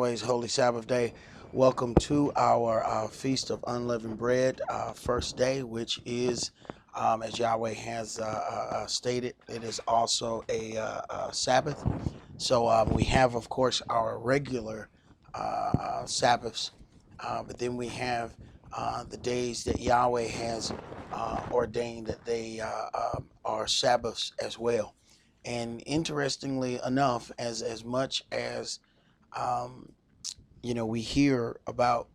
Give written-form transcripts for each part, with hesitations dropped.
Holy Sabbath day. Welcome to our Feast of Unleavened Bread, first day, which is, as Yahweh has stated, it is also a Sabbath. So we have, of course, our regular Sabbaths, but then we have the days that Yahweh has ordained that they are Sabbaths as well. And interestingly enough, as much as we hear about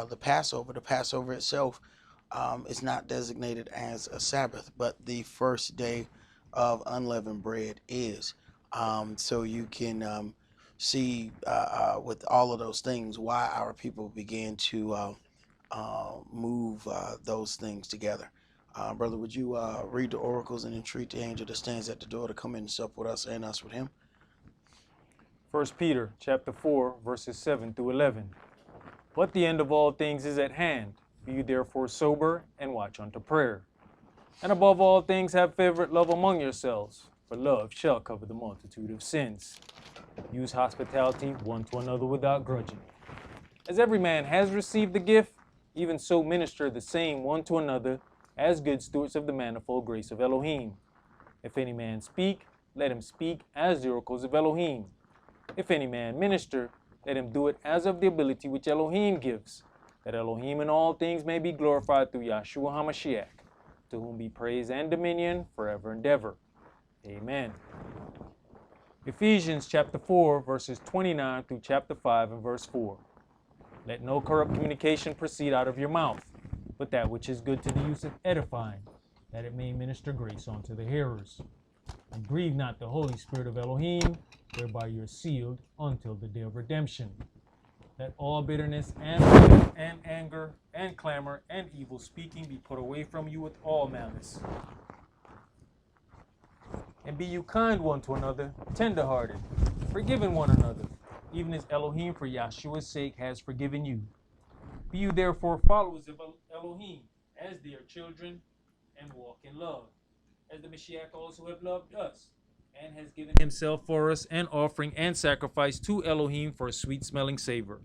the Passover itself is not designated as a Sabbath, but the first day of unleavened bread is. So you can see with all of those things why our people began to move those things together. Brother, would you read the oracles and entreat the angel that stands at the door to come in and sup with us and us with him? 1 Peter chapter 4, verses 7 through 11. But the end of all things is at hand. Be you therefore sober and watch unto prayer. And above all things have fervent love among yourselves, for love shall cover the multitude of sins. Use hospitality one to another without grudging. As every man has received the gift, even so minister the same one to another, as good stewards of the manifold grace of Elohim. If any man speak, let him speak as the oracles of Elohim. If any man minister, let him do it as of the ability which Elohim gives, that Elohim in all things may be glorified through Yahshua HaMashiach, to whom be praise and dominion forever and ever. Amen. Ephesians chapter 4, verses 29 through chapter 5 and verse 4. Let no corrupt communication proceed out of your mouth, but that which is good to the use of edifying, that it may minister grace unto the hearers. And grieve not the Holy Spirit of Elohim, whereby you are sealed until the day of redemption. Let all bitterness and wrath and anger and clamor and evil speaking be put away from you with all malice. And be you kind one to another, tender-hearted, forgiving one another, even as Elohim for Yahshua's sake has forgiven you. Be you therefore followers of Elohim, as dear children, and walk in love, as the Mashiach also have loved us, and has given himself for us an offering and sacrifice to Elohim for a sweet-smelling savor.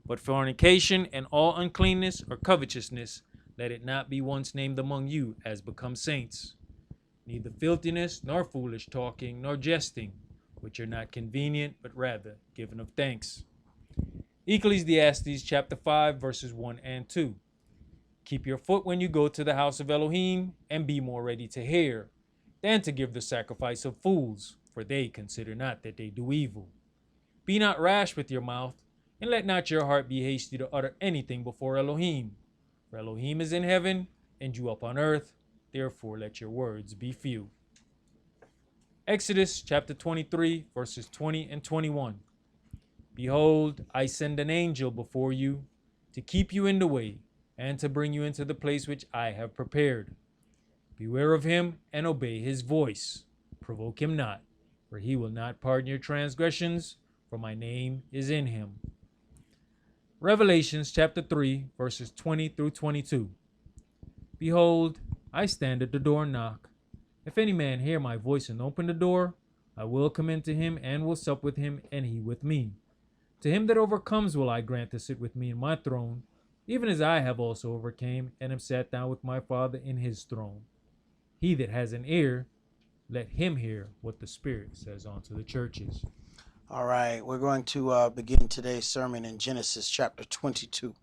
But fornication and all uncleanness or covetousness, let it not be once named among you as becomes saints. Neither filthiness, nor foolish talking, nor jesting, which are not convenient, but rather given of thanks. Ecclesiastes chapter 5, verses 1 and 2. Keep your foot when you go to the house of Elohim, and be more ready to hear than to give the sacrifice of fools, for they consider not that they do evil. Be not rash with your mouth, and let not your heart be hasty to utter anything before Elohim. For Elohim is in heaven, and you up on earth, therefore let your words be few. Exodus chapter 23, verses 20 and 21. Behold, I send an angel before you, to keep you in the way, and to bring you into the place which I have prepared. Beware of him, and obey his voice. Provoke him not, for he will not pardon your transgressions, for my name is in him. Revelations chapter 3, verses 20 through 22. Behold, I stand at the door and knock. If any man hear my voice and open the door, I will come into him and will sup with him, and he with me. To him that overcomes will I grant to sit with me in my throne, even as I have also overcame, and have sat down with my Father in his throne. He that has an ear, let him hear what the Spirit says unto the churches. All right, we're going to begin today's sermon in Genesis chapter 22.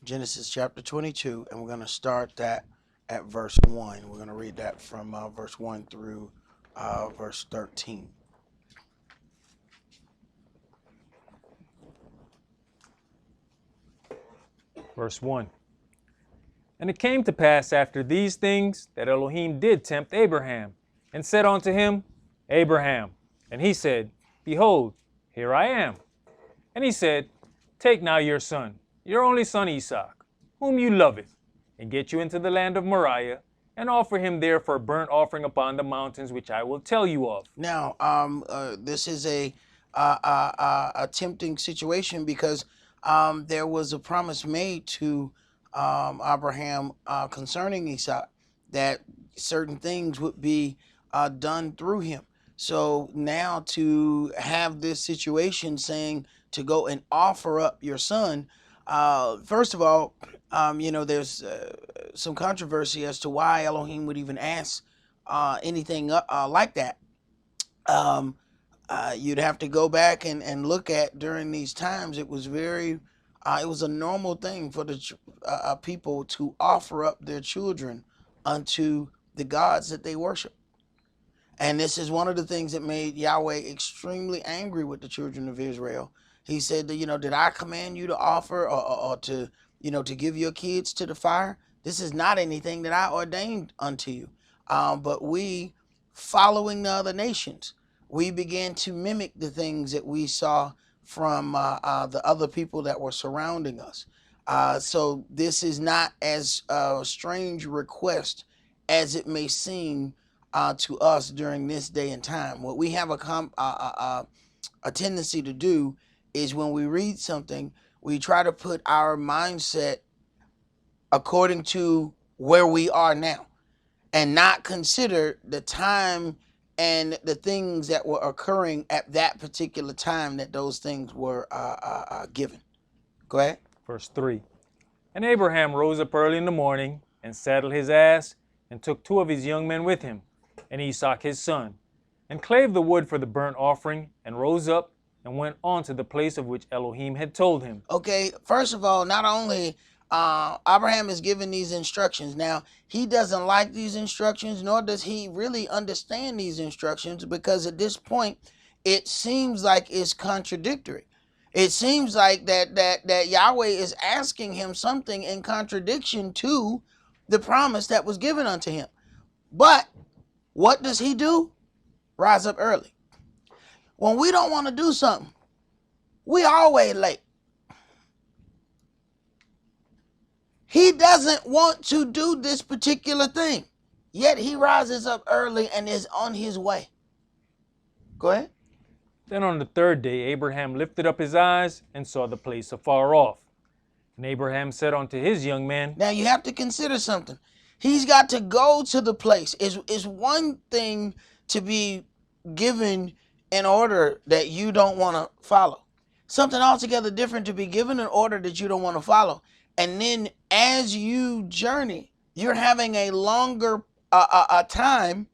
Genesis chapter 22, and we're going to start that at verse 1. We're going to read that from verse 1 through verse 13. Verse 1. And it came to pass after these things that Elohim did tempt Abraham, and said unto him, Abraham. And he said, Behold, here I am. And he said, Take now your son, your only son Esaac, whom you loveth, and get you into the land of Moriah, and offer him there for a burnt offering upon the mountains which I will tell you of. Now, this is a tempting situation because there was a promise made to Abraham concerning Esau, that certain things would be done through him. So now to have this situation saying to go and offer up your son, first of all, there's some controversy as to why Elohim would even ask anything like that. Um, you'd have to go back and look at during these times. It was it was a normal thing for the people to offer up their children unto the gods that they worship. And this is one of the things that made Yahweh extremely angry with the children of Israel. He said that, did I command you to offer or to, to give your kids to the fire? This is not anything that I ordained unto you. But we, following the other nations, we began to mimic the things that we saw from the other people that were surrounding us. So this is not as strange request as it may seem to us during this day and time. What we have a tendency to do is when we read something, we try to put our mindset according to where we are now and not consider the time and the things that were occurring at that particular time that those things were given. Go ahead. Verse 3. And Abraham rose up early in the morning and saddled his ass and took 2 of his young men with him, and Esaac his son, and clave the wood for the burnt offering, and rose up and went on to the place of which Elohim had told him. Okay, first of all, not only Abraham is given these instructions. Now, he doesn't like these instructions, nor does he really understand these instructions, because at this point, it seems like it's contradictory. It seems like that Yahweh is asking him something in contradiction to the promise that was given unto him. But what does he do? Rise up early. When we don't want to do something, we always late. He doesn't want to do this particular thing, yet he rises up early and is on his way. Go ahead. Then on the 3rd day Abraham lifted up his eyes and saw the place afar off. And Abraham said unto his young man. Now you have to consider something. He's got to go to the place. It's one thing to be given an order that you don't want to follow. Something altogether different to be given an order that you don't want to follow. And then as you journey, you're having a longer time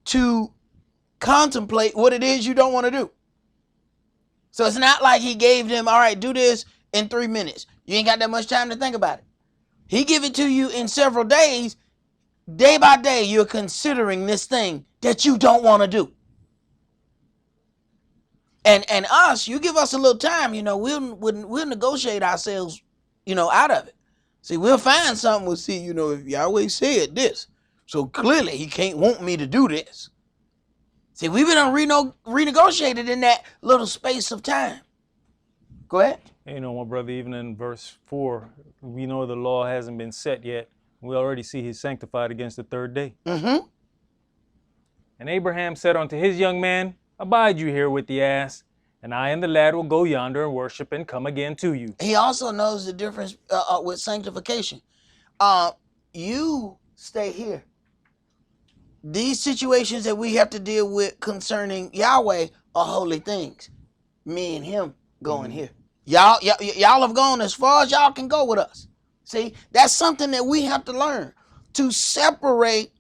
to contemplate what it is you don't want to do. So it's not like he gave them, all right, do this in 3 minutes. You ain't got that much time to think about it. He give it to you in several days. Day by day, you're considering this thing that you don't want to do. And us, you give us a little time, we'll negotiate ourselves, out of it. See, we'll find something. We'll see, if Yahweh said this, so clearly he can't want me to do this. See, we've been renegotiated in that little space of time. Go ahead. My brother, even in verse 4, we know the law hasn't been set yet. We already see he's sanctified against the 3rd day. Mm-hmm. And Abraham said unto his young man, Abide you here with the ass, and I and the lad will go yonder and worship and come again to you. He also knows the difference with sanctification. You stay here. These situations that we have to deal with concerning Yahweh are holy things. Me and him going here. Y'all have gone as far as y'all can go with us. See, that's something that we have to learn, to separate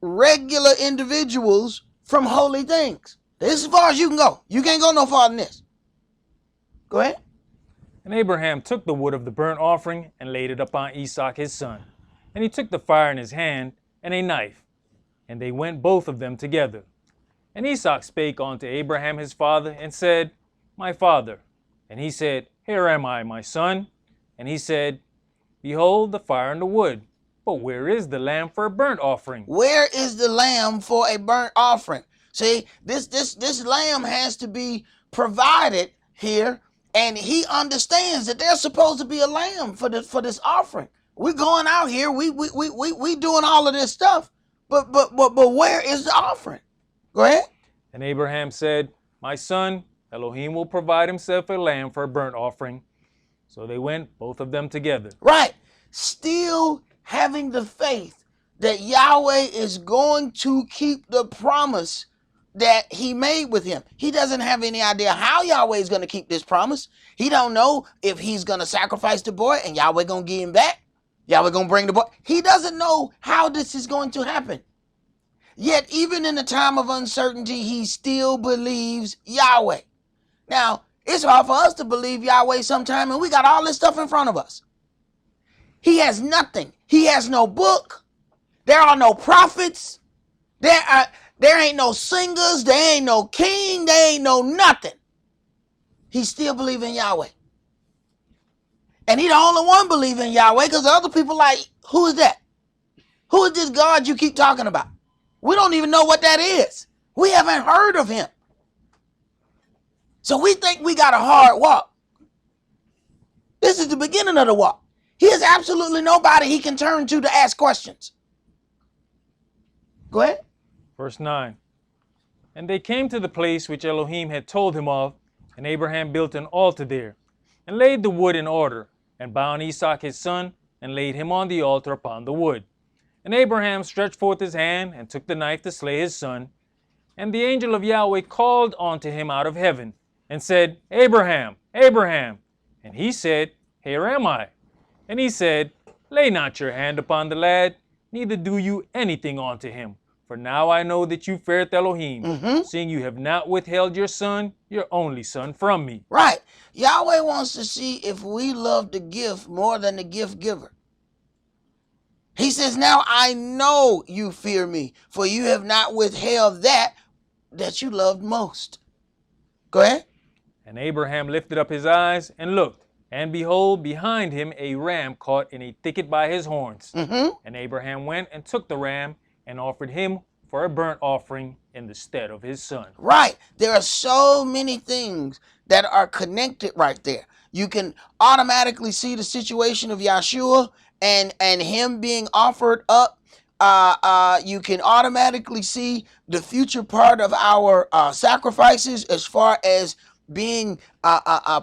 regular individuals from holy things. This is as far as you can go. You can't go no farther than this. Go ahead. And Abraham took the wood of the burnt offering and laid it upon Esaac his son. And he took the fire in his hand and a knife, and they went both of them together. And Esaac spake unto Abraham his father, and said, My father. And he said, Here am I, my son. And he said, Behold the fire and the wood, but where is the lamb for a burnt offering? Where is the lamb for a burnt offering? See, this lamb has to be provided here, and he understands that there's supposed to be a lamb for this offering. We're going out here, we doing all of this stuff, but where is the offering? Go ahead. And Abraham said, My son, Elohim will provide himself a lamb for a burnt offering. So they went, both of them together. Right. Still having the faith that Yahweh is going to keep the promise that he made with him. He doesn't have any idea how Yahweh is going to keep this promise. He don't know if he's going to sacrifice the boy and Yahweh going to give him back. Yahweh going to bring the boy. He doesn't know how this is going to happen. Yet even in the time of uncertainty, he still believes Yahweh. Now, it's hard for us to believe Yahweh sometime, and we got all this stuff in front of us. He has nothing. He has no book. There are no prophets. There ain't no singers. There ain't no king. There ain't no nothing. He still believes in Yahweh. And he the only one believing in Yahweh, because the other people like, who is that? Who is this God you keep talking about? We don't even know what that is. We haven't heard of him. So we think we got a hard walk. This is the beginning of the walk. He has absolutely nobody he can turn to ask questions. Go ahead. Verse 9. And they came to the place which Elohim had told him of, and Abraham built an altar there, and laid the wood in order, and bound Esaac his son, and laid him on the altar upon the wood. And Abraham stretched forth his hand, and took the knife to slay his son. And the angel of Yahweh called unto him out of heaven, and said, Abraham, Abraham. And he said, Here am I. And he said, Lay not your hand upon the lad, neither do you anything unto him. For now I know that you feareth Elohim, seeing you have not withheld your son, your only son, from me. Right. Yahweh wants to see if we love the gift more than the gift giver. He says, now I know you fear me, for you have not withheld that you loved most. Go ahead. And Abraham lifted up his eyes and looked, and behold, behind him a ram caught in a thicket by his horns. And Abraham went and took the ram and offered him for a burnt offering in the stead of his son. Right. There are so many things that are connected right there. You can automatically see the situation of Yahshua and him being offered up. You can automatically see the future part of our sacrifices as far as being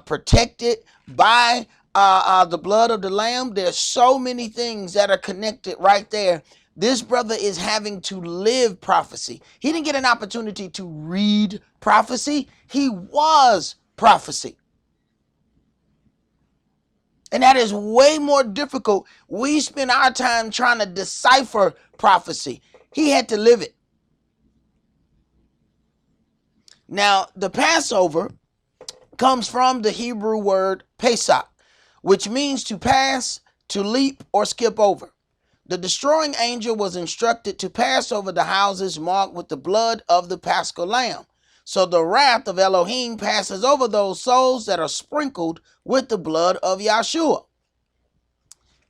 protected by the blood of the Lamb. There's so many things that are connected right there. This brother is having to live prophecy. He didn't get an opportunity to read prophecy. He was prophecy. And that is way more difficult. We spend our time trying to decipher prophecy. He had to live it. Now, the Passover comes from the Hebrew word Pesach, which means to pass, to leap, or skip over. The destroying angel was instructed to pass over the houses marked with the blood of the Paschal Lamb. So the wrath of Elohim passes over those souls that are sprinkled with the blood of Yahshua.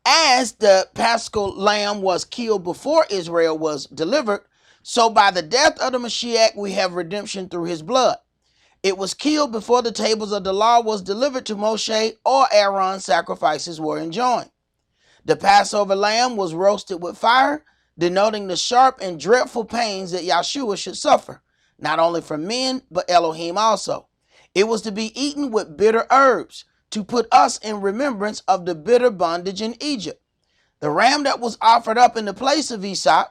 As the Paschal Lamb was killed before Israel was delivered, so by the death of the Mashiach we have redemption through his blood. It was killed before the tables of the law was delivered to Moshe or Aaron's sacrifices were enjoined. The Passover lamb was roasted with fire, denoting the sharp and dreadful pains that Yahshua should suffer, not only from men, but Elohim also. It was to be eaten with bitter herbs, to put us in remembrance of the bitter bondage in Egypt. The ram that was offered up in the place of Esau,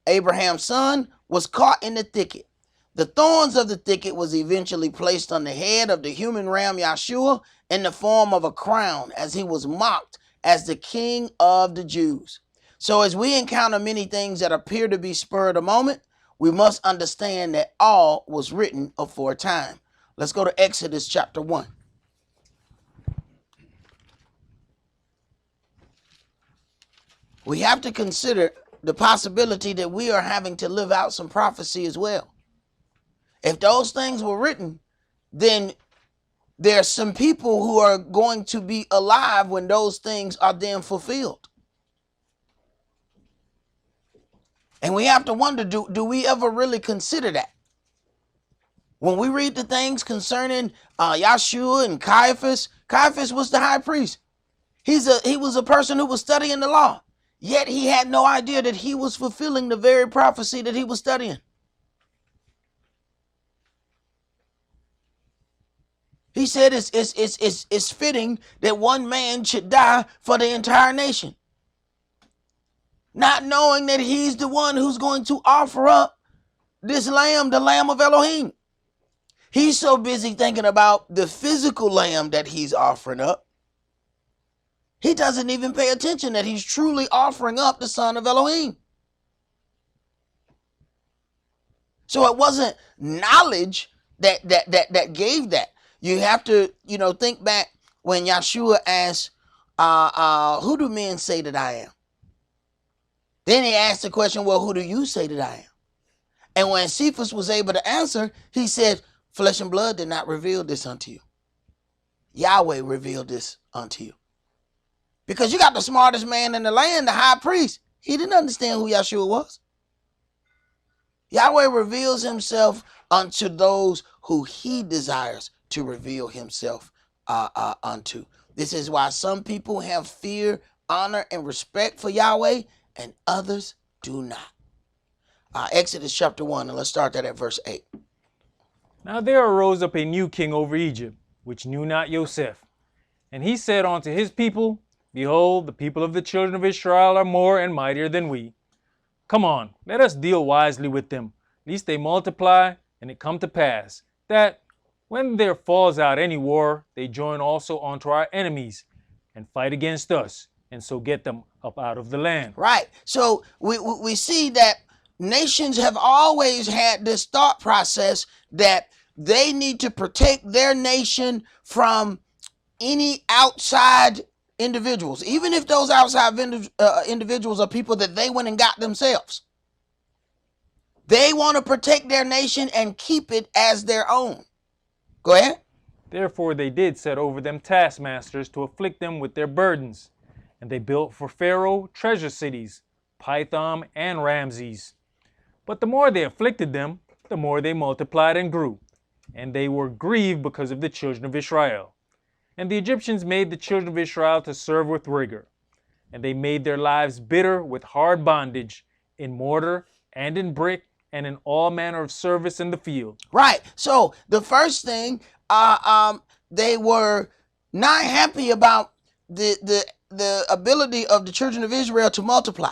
Abraham's son, was caught in the thicket. The thorns of the thicket was eventually placed on the head of the human ram Yahshua in the form of a crown, as he was mocked as the king of the Jews. So as we encounter many things that appear to be spur of the moment, we must understand that all was written aforetime. Let's go to Exodus chapter 1. We have to consider the possibility that we are having to live out some prophecy as well. If those things were written, then there's some people who are going to be alive when those things are then fulfilled. And we have to wonder, do we ever really consider that? When we read the things concerning Yahshua and Caiaphas, Caiaphas was the high priest. He was a person who was studying the law. Yet he had no idea that he was fulfilling the very prophecy that he was studying. He said it's fitting that one man should die for the entire nation. Not knowing that he's the one who's going to offer up this lamb, the lamb of Elohim. He's so busy thinking about the physical lamb that he's offering up. He doesn't even pay attention that he's truly offering up the son of Elohim. So it wasn't knowledge that gave that. You have to, think back when Yeshua asked, who do men say that I am? Then he asked the question, well, who do you say that I am? And when Cephas was able to answer, he said, flesh and blood did not reveal this unto you. Yahweh revealed this unto you. Because you got the smartest man in the land, the high priest. He didn't understand who Yeshua was. Yahweh reveals himself unto those who he desires to reveal himself unto. This is why some people have fear, honor, and respect for Yahweh, and others do not. Exodus chapter 1, and let's start that at verse 8. Now there arose up a new king over Egypt, which knew not Joseph. And he said unto his people, Behold, the people of the children of Israel are more and mightier than we. Come on, let us deal wisely with them, lest they multiply, and it come to pass, that when there falls out any war, they join also unto our enemies, and fight against us, and so get them up out of the land. Right. So we see that nations have always had this thought process that they need to protect their nation from any outside individuals, even if those outside individuals are people that they went and got themselves. They want to protect their nation and keep it as their own. Go ahead. Therefore they did set over them taskmasters to afflict them with their burdens. And they built for Pharaoh treasure cities, Pithom and Ramses. But the more they afflicted them, the more they multiplied and grew. And they were grieved because of the children of Israel. And the Egyptians made the children of Israel to serve with rigor. And they made their lives bitter with hard bondage, in mortar and in brick, and in all manner of service in the field. Right. So the first thing, they were not happy about the ability of the children of Israel to multiply.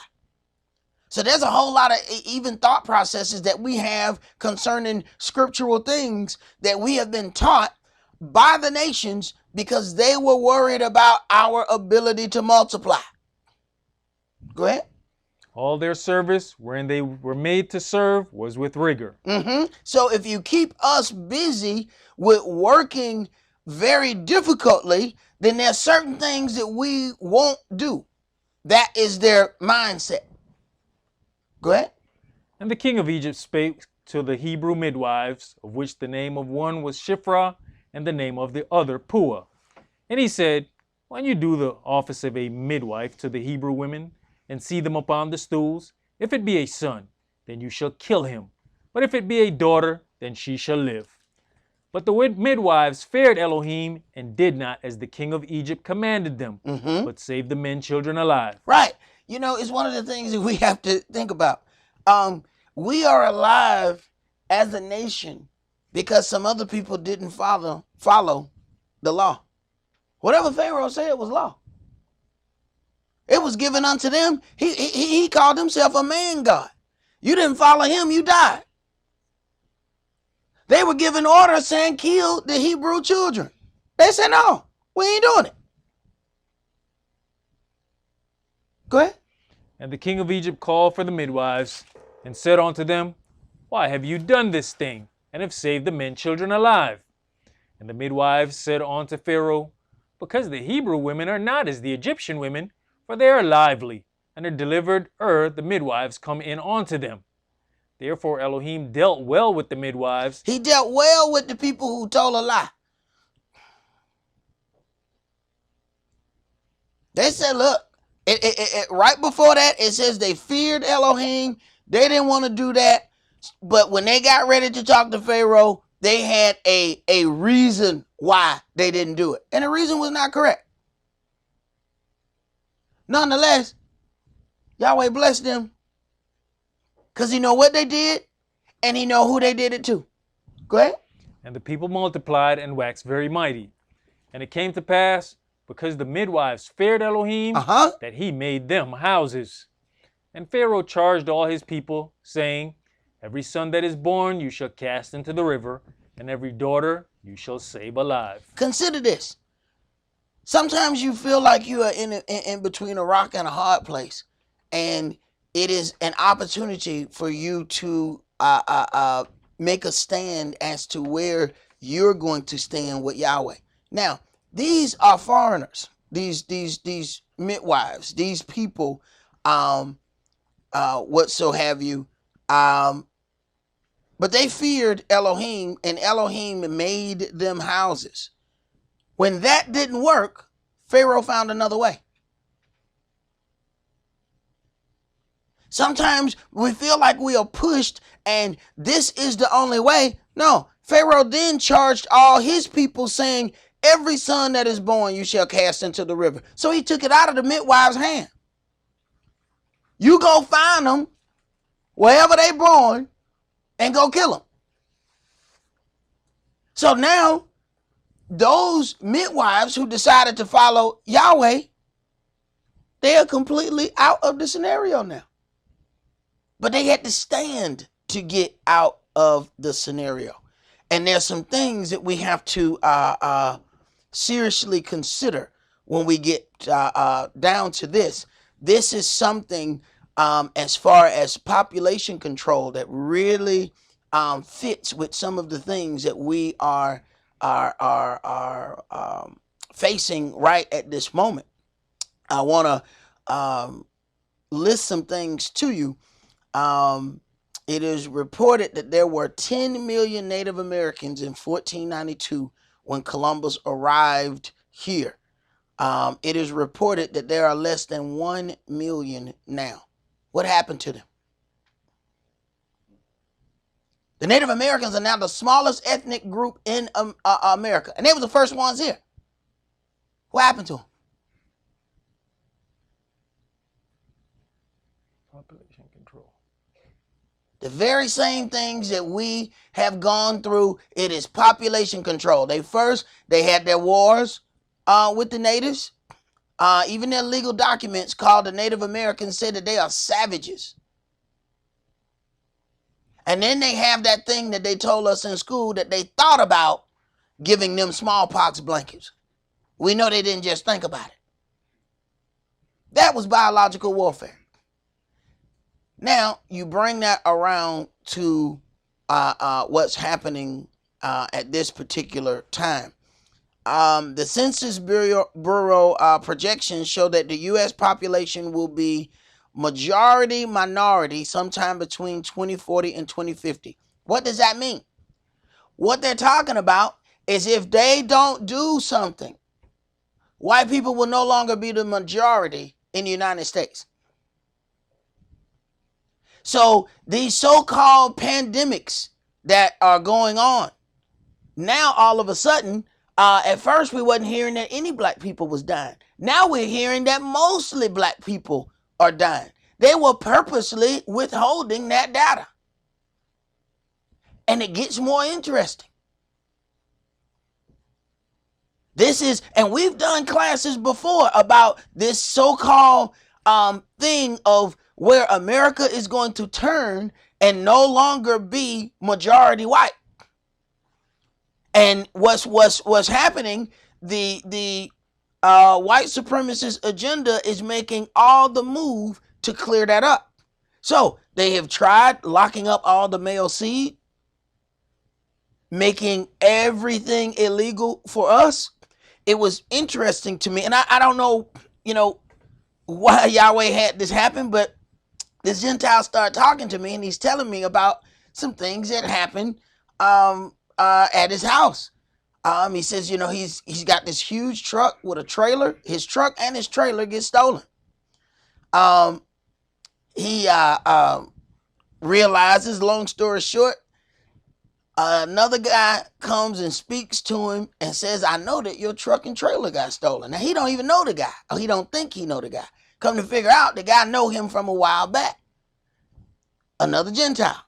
So there's a whole lot of even thought processes that we have concerning scriptural things that we have been taught by the nations because they were worried about our ability to multiply. Go ahead. All their service, wherein they were made to serve, was with rigor. So if you keep us busy with working very difficultly, then there's certain things that we won't do. That is their mindset. Go ahead. And the king of Egypt spake to the Hebrew midwives, of which the name of one was Shiphrah, and the name of the other Puah. And he said, When you do the office of a midwife to the Hebrew women, and see them upon the stools, if it be a son, then you shall kill him. But if it be a daughter, then she shall live. But the midwives feared Elohim, and did not as the king of Egypt commanded them, but saved the men children alive. Right. It's one of the things that we have to think about. We are alive as a nation because some other people didn't follow the law. Whatever Pharaoh said was law. It was given unto them. He called himself a man God. You didn't follow him, you died. They were given orders saying kill the Hebrew children. They said no, we ain't doing it. Go ahead. And the king of Egypt called for the midwives, and said unto them, Why have you done this thing, and have saved the men children alive? And the midwives said unto Pharaoh, Because the Hebrew women are not as the Egyptian women, for they are lively, and are delivered the midwives come in unto them. Therefore Elohim dealt well with the midwives. He dealt well with the people who told a lie. They said, look, right before that, it says they feared Elohim. They didn't want to do that. But when they got ready to talk to Pharaoh, they had a reason why they didn't do it. And the reason was not correct. Nonetheless, Yahweh blessed them because he know what they did and he know who they did it to. Go ahead. And the people multiplied and waxed very mighty. And it came to pass, because the midwives feared Elohim, Uh-huh. that he made them houses. And Pharaoh charged all his people, saying, every son that is born you shall cast into the river, and every daughter you shall save alive. Consider this. Sometimes you feel like you are in between a rock and a hard place, and it is an opportunity for you to make a stand as to where you're going to stand with Yahweh. Now, these are foreigners. These midwives, these people, what so have you, but they feared Elohim, and Elohim made them houses. When that didn't work, Pharaoh found another way. Sometimes we feel like we are pushed and this is the only way. No, Pharaoh then charged all his people, saying, every son that is born you shall cast into the river. So he took it out of the midwife's hand. You go find them wherever they born and go kill them. So now those midwives who decided to follow Yahweh, they are completely out of the scenario now. But they had to stand to get out of the scenario. And there's some things that we have to seriously consider when we get down to this. This is something as far as population control that really fits with some of the things that we are facing right at this moment. I want to list some things to you. It is reported that there were 10 million Native Americans in 1492 when Columbus arrived here. It is reported that there are less than 1 million now. What happened to them? The Native Americans are now the smallest ethnic group in America, and they were the first ones here. What happened to them? Population control. The very same things that we have gone through, it is population control. They had their wars with the natives. Even their legal documents called the Native Americans said that they are savages. And then they have that thing that they told us in school that they thought about giving them smallpox blankets. We know they didn't just think about it. That was biological warfare. Now, you bring that around to what's happening at this particular time. The Census Bureau projections show that the U.S. population will be majority minority sometime between 2040 and 2050. What does that mean? What they're talking about is if they don't do something, white people will no longer be the majority in the United States. So these so-called pandemics that are going on, now all of a sudden, at first we wasn't hearing that any black people was dying. Now we're hearing that mostly black people are dying. They were purposely withholding that data. And it gets more interesting. And we've done classes before about this so-called thing of where America is going to turn and no longer be majority white. And what's happening, the white supremacist agenda is making all the move to clear that up. So they have tried locking up all the male seed, making everything illegal for us. It was interesting to me, and I don't know, why Yahweh had this happen, but this Gentile started talking to me, and he's telling me about some things that happened at his house. He says, he's got this huge truck with a trailer. His truck and his trailer get stolen. He realizes, long story short, another guy comes and speaks to him and says, I know that your truck and trailer got stolen. Now, he don't even know the guy, or he don't think he know the guy. Come to figure out, the guy know him from a while back. Another Gentile.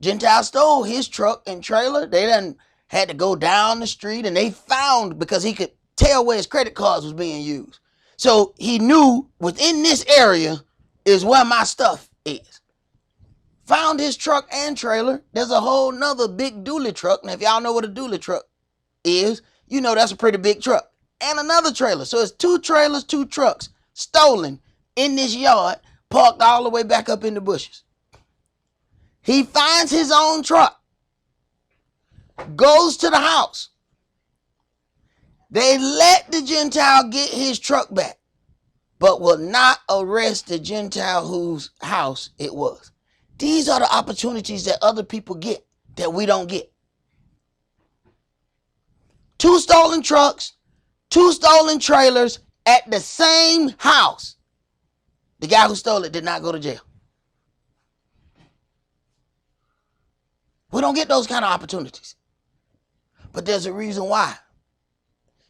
Gentile stole his truck and trailer. They done had to go down the street, and they found, because he could tell where his credit cards was being used. So he knew within this area is where my stuff is. Found his truck and trailer. There's a whole nother big dually truck. Now, if y'all know what a dually truck is, you know that's a pretty big truck. And another trailer. So it's 2 trailers, 2 trucks stolen in this yard, parked all the way back up in the bushes. He finds his own truck, goes to the house. They let the Gentile get his truck back, but will not arrest the Gentile whose house it was. These are the opportunities that other people get that we don't get. 2 stolen trucks, 2 stolen trailers at the same house. The guy who stole it did not go to jail. We don't get those kind of opportunities. But there's a reason why.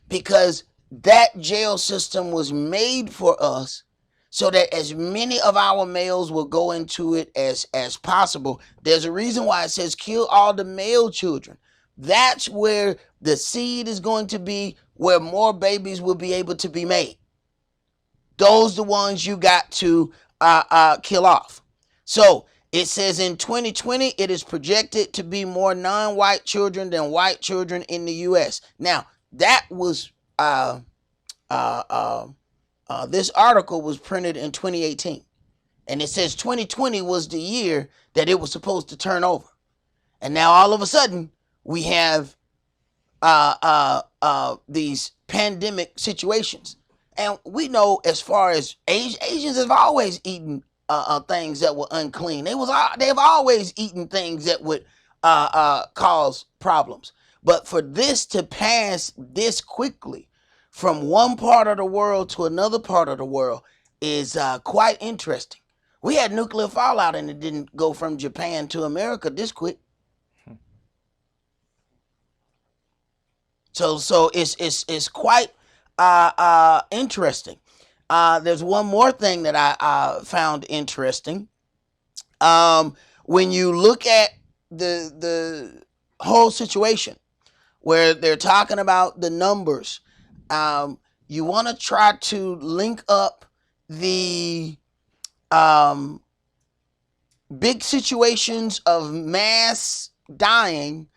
Because that jail system was made for us so that as many of our males will go into it as possible. There's a reason why it says kill all the male children. That's where the seed is going to be, where more babies will be able to be made. Those the ones you got to kill off. So it says in 2020, it is projected to be more non-white children than white children in the U.S. Now, that was this article was printed in 2018, and it says 2020 was the year that it was supposed to turn over, and now all of a sudden we have these pandemic situations, and we know as far as Asians have always eaten things that were unclean. They've always eaten things that would cause problems. But for this to pass this quickly from one part of the world to another part of the world is quite interesting. We had nuclear fallout and it didn't go from Japan to America this quick. So it's quite interesting. There's one more thing that I found interesting. When you look at the whole situation, where they're talking about the numbers, you want to try to link up the big situations of mass dying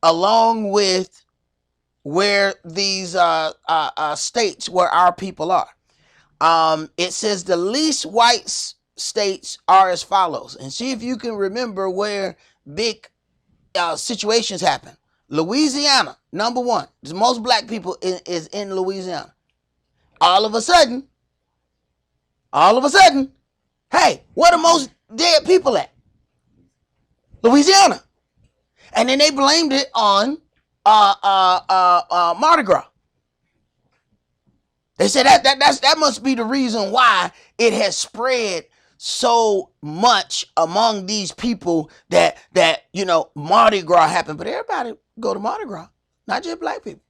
along with where these states where our people are. It says the least white states are as follows, and see if you can remember where big situations happen. Louisiana, number 1. The most black people is in Louisiana. All of a sudden, hey, where the most dead people at? Louisiana. And then they blamed it on Mardi Gras. They said that must be the reason why it has spread so much among these people that Mardi Gras happened. But everybody go to Mardi Gras, not just black people.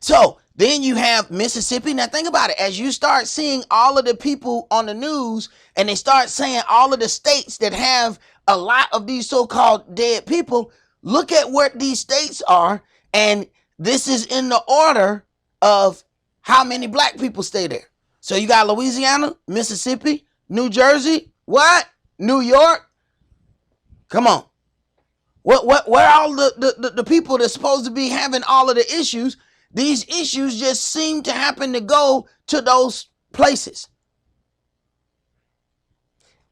So then you have Mississippi. Now think about it. As you start seeing all of the people on the news and they start saying all of the states that have a lot of these so-called dead people, look at where these states are. And this is in the order of how many black people stay there. So you got Louisiana, Mississippi, New Jersey, what? New York? Come on. Where all the people that's supposed to be having all of the issues, these issues just seem to happen to go to those places.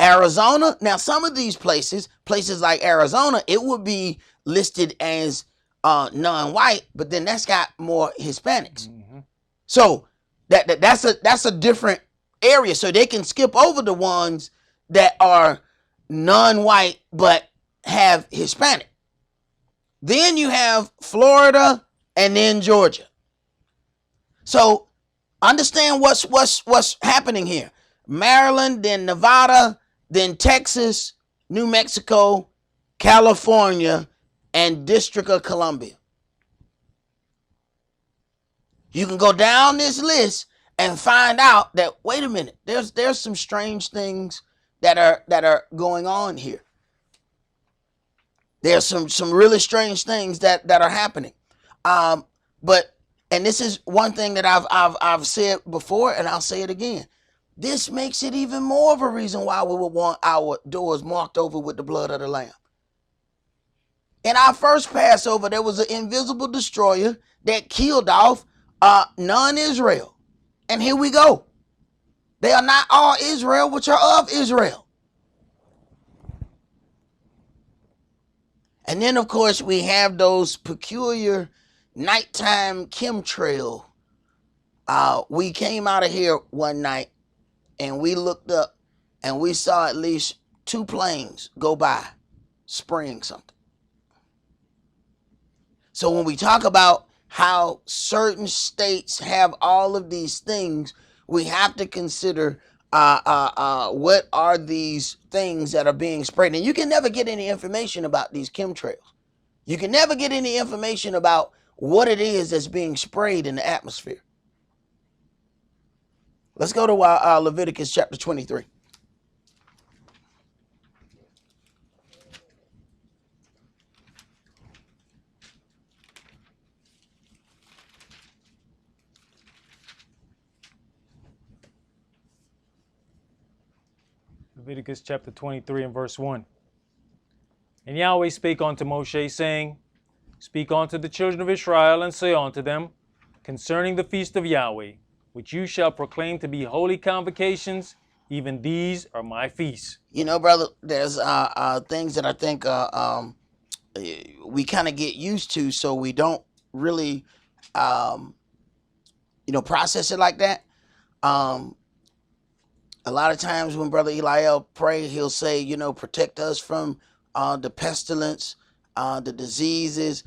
Arizona, now some of these places like Arizona, it would be listed as non-white, but then that's got more Hispanics. Mm-hmm. So that's a different area. So they can skip over the ones that are non-white but have Hispanic. Then you have Florida and then Georgia. So understand what's happening here. Maryland, then Nevada, then Texas, New Mexico, California, and District of Columbia. You can go down this list and find out that, wait a minute, there's some strange things that are going on here. There's some really strange things that are happening. But and this is one thing that I've said before, and I'll say it again. This makes it even more of a reason why we would want our doors marked over with the blood of the Lamb. In our first Passover, there was an invisible destroyer that killed off non-Israel. And here we go. They are not all Israel, which are of Israel. And then, of course, we have those peculiar nighttime chemtrail. We came out of here one night and we looked up and we saw at least 2 planes go by spraying something. So when we talk about how certain states have all of these things, we have to consider what are these things that are being sprayed. And you can never get any information about these chemtrails. You can never get any information about what it is that's being sprayed in the atmosphere. Let's go to Leviticus chapter 23. Leviticus chapter 23 and verse 1. And Yahweh spake unto Moshe, saying, Speak unto the children of Israel, and say unto them, concerning the feast of Yahweh, which you shall proclaim to be holy convocations, even these are my feasts. You know, brother, there's things that I think we kind of get used to, so we don't really, process it like that. A lot of times when Brother Eliel pray, he'll say, protect us from the pestilence, the diseases.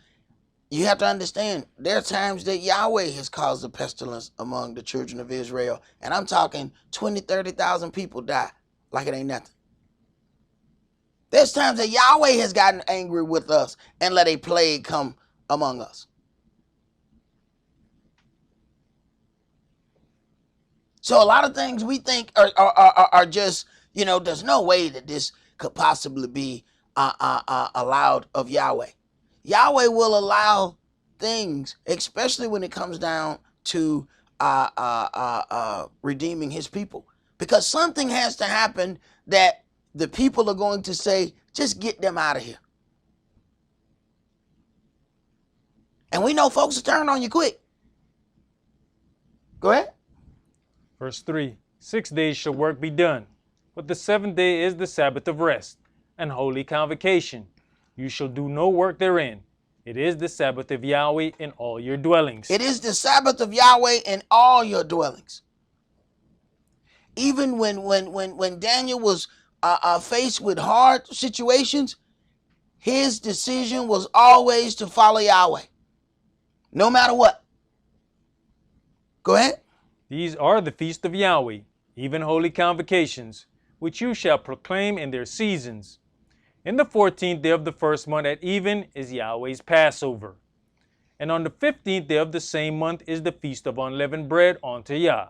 You have to understand, there are times that Yahweh has caused a pestilence among the children of Israel. And I'm talking 20, 30,000 people die like it ain't nothing. There's times that Yahweh has gotten angry with us and let a plague come among us. So a lot of things we think are just, there's no way that this could possibly be allowed of Yahweh. Yahweh will allow things, especially when it comes down to redeeming his people. Because something has to happen that the people are going to say, just get them out of here. And we know folks will turn on you quick. Go ahead. Verse 3. 6 days shall work be done, but the 7th day is the Sabbath of rest, and holy convocation. You shall do no work therein. It is the Sabbath of Yahweh in all your dwellings. It is the Sabbath of Yahweh in all your dwellings. Even when Daniel was faced with hard situations, his decision was always to follow Yahweh, no matter what. Go ahead. These are the feast of Yahweh, even holy convocations, which you shall proclaim in their seasons. In the 14th day of the first month at even is Yahweh's Passover. And on the 15th day of the same month is the feast of unleavened bread unto Yah.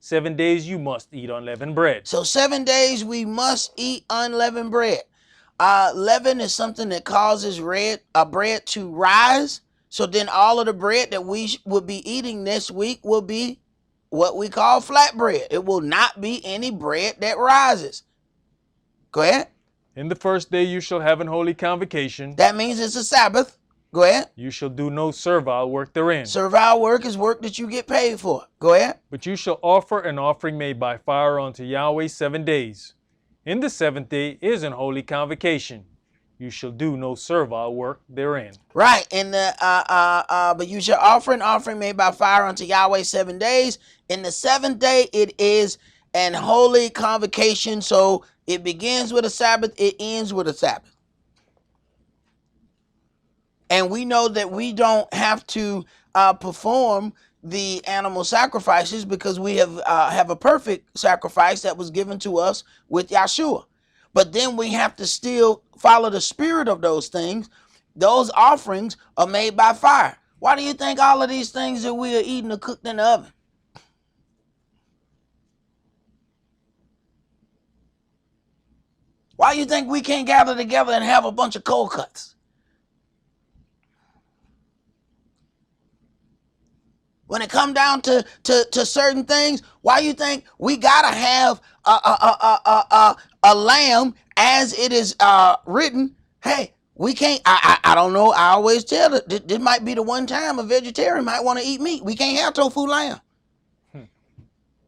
7 days you must eat unleavened bread. So 7 days we must eat unleavened bread. Leaven is something that causes bread to rise. So then all of the bread that we will be eating this week will be what we call flatbread. It will not be any bread that rises. Go ahead. In the first day you shall have an holy convocation. That means it's a Sabbath. Go ahead. You shall do no servile work therein. Servile work is work that you get paid for. Go ahead. But you shall offer an offering made by fire unto Yahweh 7 days. In the 7th day is an holy convocation. You shall do no servile work therein. Right. But you shall offer an offering made by fire unto Yahweh 7 days. In the 7th day, it is an holy convocation. So it begins with a Sabbath. It ends with a Sabbath. And we know that we don't have to perform the animal sacrifices because we have a perfect sacrifice that was given to us with Yahshua. But then we have to still follow the spirit of those things. Those offerings are made by fire. Why do you think all of these things that we are eating are cooked in the oven? Why do you think we can't gather together and have a bunch of cold cuts? When it come down to certain things, why you think we gotta have a lamb as it is written? Hey, we can't. I don't know. I always tell it. This might be the one time a vegetarian might want to eat meat. We can't have tofu lamb.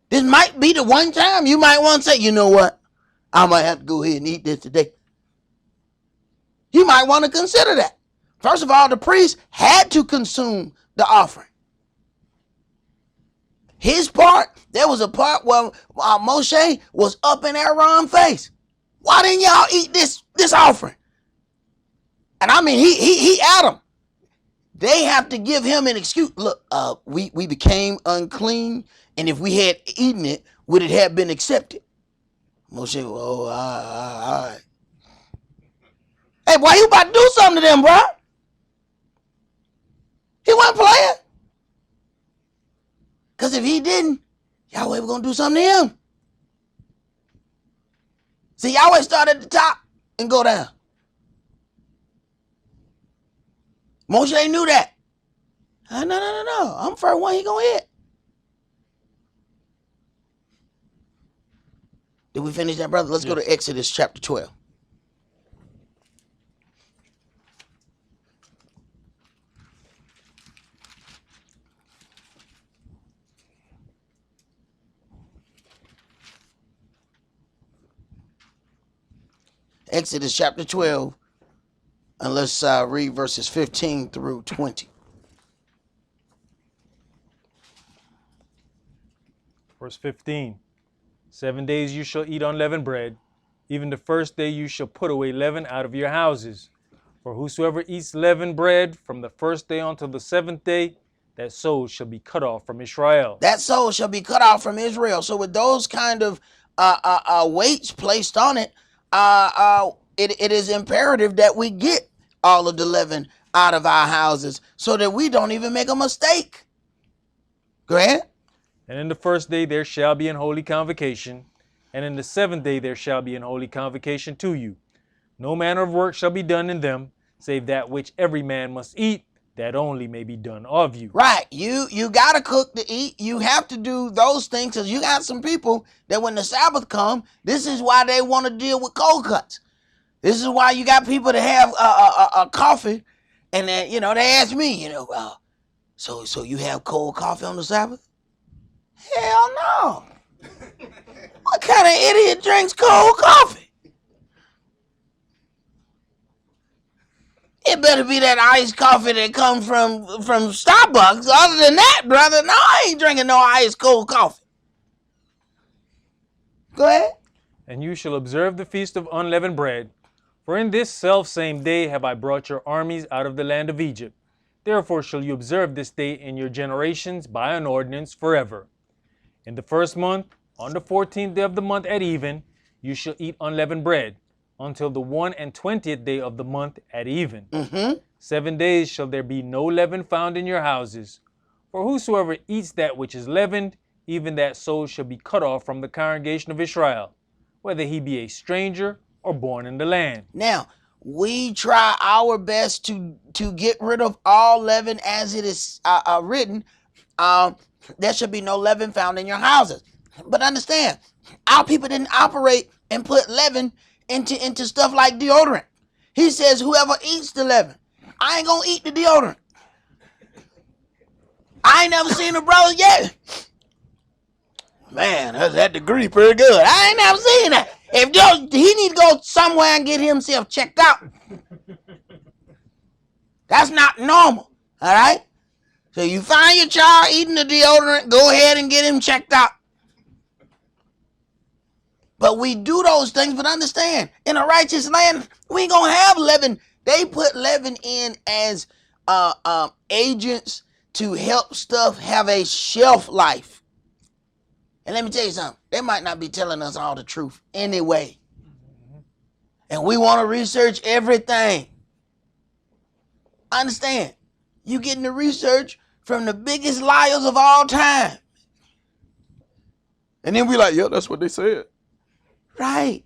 This might be the one time you might want to say, you know what? I might have to go ahead and eat this today. You might want to consider that. First of all, the priest had to consume the offering. His part, there was a part where Moshe was up in Aaron's face. Why didn't y'all eat this offering? And I mean, he at them. They have to give him an excuse. Look, we became unclean, and if we had eaten it, would it have been accepted? Moshe, all right. Hey, boy, you about to do something to them, bro? He wasn't playing. Because if he didn't, Yahweh was going to do something to him. See, Yahweh start at the top and go down. Moshe knew that. No. I'm the first one he going to hit. Did we finish that, brother? Let's go to Exodus chapter 12. Exodus chapter 12, and let's read verses 15 through 20. Verse 15. 7 days you shall eat unleavened bread. Even the first day you shall put away leaven out of your houses. For whosoever eats leavened bread from the first day until the seventh day, that soul shall be cut off from Israel. That soul shall be cut off from Israel. So with those kind of weights placed on it, it is imperative that we get all of the leaven out of our houses so that we don't even make a mistake. Go ahead. And in the first day there shall be an holy convocation, and in the seventh day there shall be an holy convocation to you. No manner of work shall be done in them, save that which every man must eat, that only may be done of you. Right. You got to cook to eat. You have to do those things because you got some people that when the Sabbath come, this is why they want to deal with cold cuts. This is why you got people that have a coffee, and then, they ask me, so you have cold coffee on the Sabbath? Hell no. What kind of idiot drinks cold coffee? It better be that iced coffee that comes from Starbucks. Other than that, brother, no, I ain't drinking no iced cold coffee. Go ahead. And you shall observe the feast of unleavened bread. For in this selfsame day have I brought your armies out of the land of Egypt. Therefore shall you observe this day in your generations by an ordinance forever. In the first month, on the 14th day of the month at even, you shall eat unleavened bread, until the 21st day of the month at even. 7 days shall there be no leaven found in your houses. For whosoever eats that which is leavened, even that soul shall be cut off from the congregation of Israel, whether he be a stranger or born in the land. Now, we try our best to get rid of all leaven as it is written. There should be no leaven found in your houses. But understand, our people didn't operate and put leaven into stuff like deodorant. He says, whoever eats the leaven, I ain't gonna eat the deodorant. I ain't never seen a brother yet. Man, that degree pretty good. I ain't never seen that. He need to go somewhere and get himself checked out. That's not normal. All right? So you find your child eating the deodorant, go ahead and get him checked out. But we do those things, but understand, in a righteous land, we ain't gonna have leaven. They put leaven in as agents to help stuff have a shelf life. And let me tell you something, they might not be telling us all the truth anyway. And we want to research everything. Understand, you getting the research from the biggest liars of all time. And then we like, yeah, that's what they said. Right.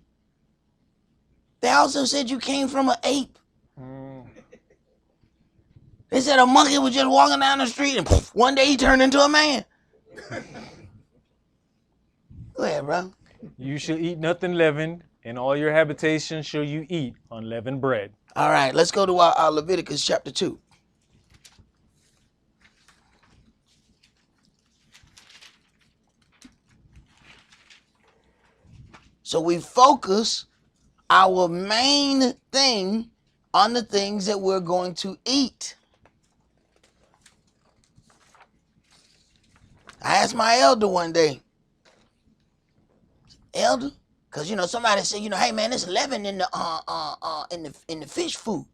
They also said you came from an ape. They said a monkey was just walking down the street and one day he turned into a man. Go ahead, bro. You shall eat nothing leavened, and all your habitations shall you eat unleavened bread. All right, let's go to our Leviticus chapter 2. So we focus our main thing on the things that we're going to eat. I asked my elder one day, elder, because somebody said, hey man, there's leaven in the fish food.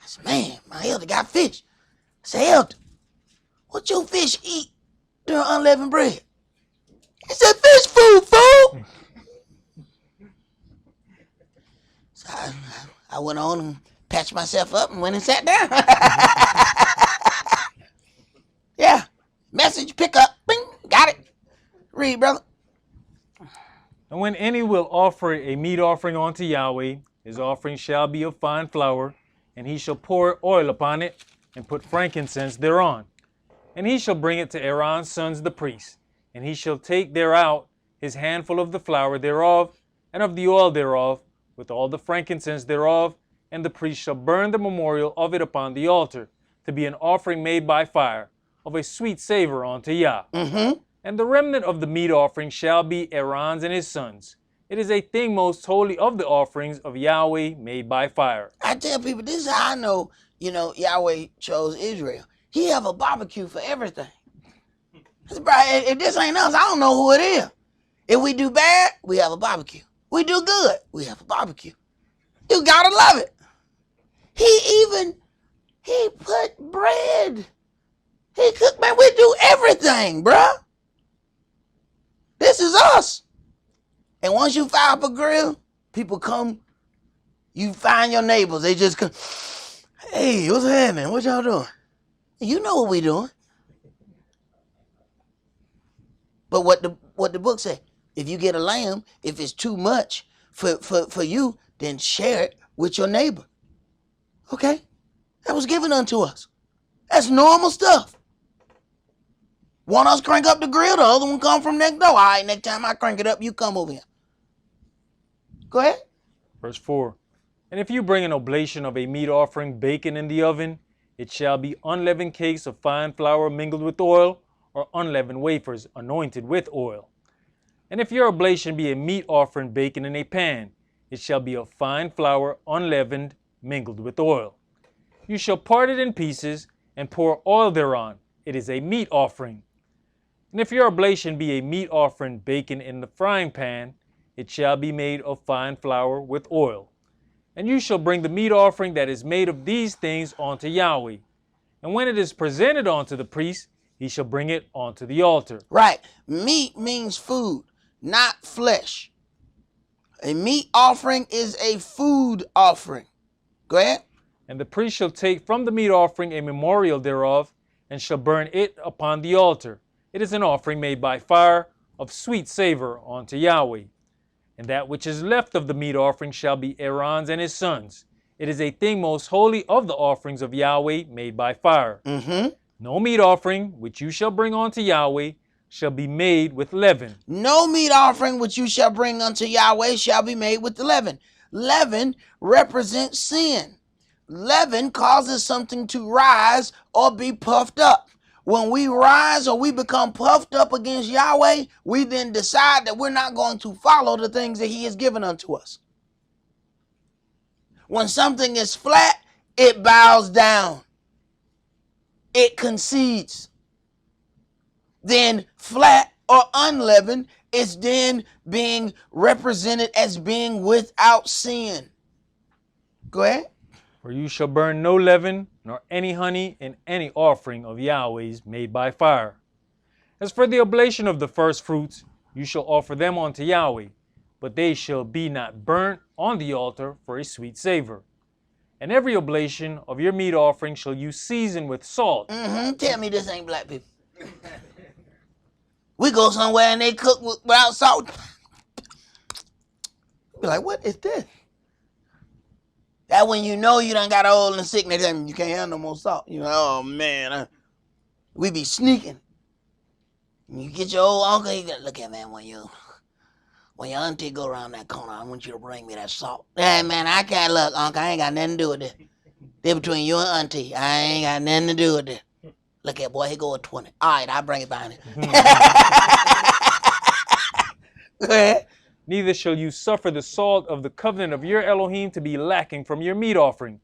I said, man, my elder got fish. I said, elder, what your fish eat during unleavened bread? He said, fish food, fool. So I went on and patched myself up and went and sat down. Yeah. Message, pick up. Bing, got it. Read, brother. And when any will offer a meat offering unto Yahweh, his offering shall be of fine flour, and he shall pour oil upon it, and put frankincense thereon. And he shall bring it to Aaron's sons the priests, and he shall take thereout his handful of the flour thereof, and of the oil thereof, with all the frankincense thereof, and the priest shall burn the memorial of it upon the altar, to be an offering made by fire, of a sweet savor unto Yah. Mm-hmm. And the remnant of the meat offering shall be Aaron's and his sons. It is a thing most holy of the offerings of Yahweh made by fire. I tell people, this is how I know, Yahweh chose Israel. He have a barbecue for everything. If this ain't us, I don't know who it is. If we do bad, we have a barbecue. We do good, we have a barbecue. You gotta love it. He put bread. He cooked, man, we do everything, bruh. This is us. And once you fire up a grill, people come, you find your neighbors, they just come, hey, what's happening? What y'all doing? You know what we doing. But what the book say, if you get a lamb, if it's too much for you, then share it with your neighbor. Okay? That was given unto us. That's normal stuff. One of us crank up the grill, the other one come from next door. All right, next time I crank it up, you come over here. Go ahead. Verse 4. And if you bring an oblation of a meat offering baken in the oven, it shall be unleavened cakes of fine flour mingled with oil, or unleavened wafers anointed with oil. And if your oblation be a meat offering baken in a pan, it shall be of fine flour unleavened mingled with oil. You shall part it in pieces, and pour oil thereon. It is a meat offering. And if your oblation be a meat offering baken in the frying pan, it shall be made of fine flour with oil. And you shall bring the meat offering that is made of these things unto Yahweh. And when it is presented unto the priest, he shall bring it onto the altar. Right. Meat means food, not flesh. A meat offering is a food offering. Go ahead. And the priest shall take from the meat offering a memorial thereof, and shall burn it upon the altar. It is an offering made by fire, of sweet savor unto Yahweh. And that which is left of the meat offering shall be Aaron's and his sons. It is a thing most holy of the offerings of Yahweh made by fire. Mm-hmm. No meat offering which you shall bring unto Yahweh shall be made with leaven. No meat offering which you shall bring unto Yahweh shall be made with leaven. Leaven represents sin. Leaven causes something to rise or be puffed up. When we rise or we become puffed up against Yahweh, we then decide that we're not going to follow the things that he has given unto us. When something is flat, it bows down. It concedes. Then flat or unleavened is then being represented as being without sin. Go ahead. For you shall burn no leaven, nor any honey in any offering of Yahweh's made by fire. As for the oblation of the first fruits, you shall offer them unto Yahweh, but they shall be not burnt on the altar for a sweet savor. And every oblation of your meat offering shall you season with salt. Tell me this ain't black people. We go somewhere and they cook without salt. Be like, what is this? That when you know you done got old and sickness and you can't have no more salt. You know, oh man, we be sneaking. You get your old uncle, he got, look at man, when your auntie go around that corner, I want you to bring me that salt. Hey man, I can't look, uncle, I ain't got nothing to do with it. They're between you and auntie. I ain't got nothing to do with it. Look at boy, he go with 20. All right, I'll bring it behind it. Go ahead. Neither shall you suffer the salt of the covenant of your Elohim to be lacking from your meat offering.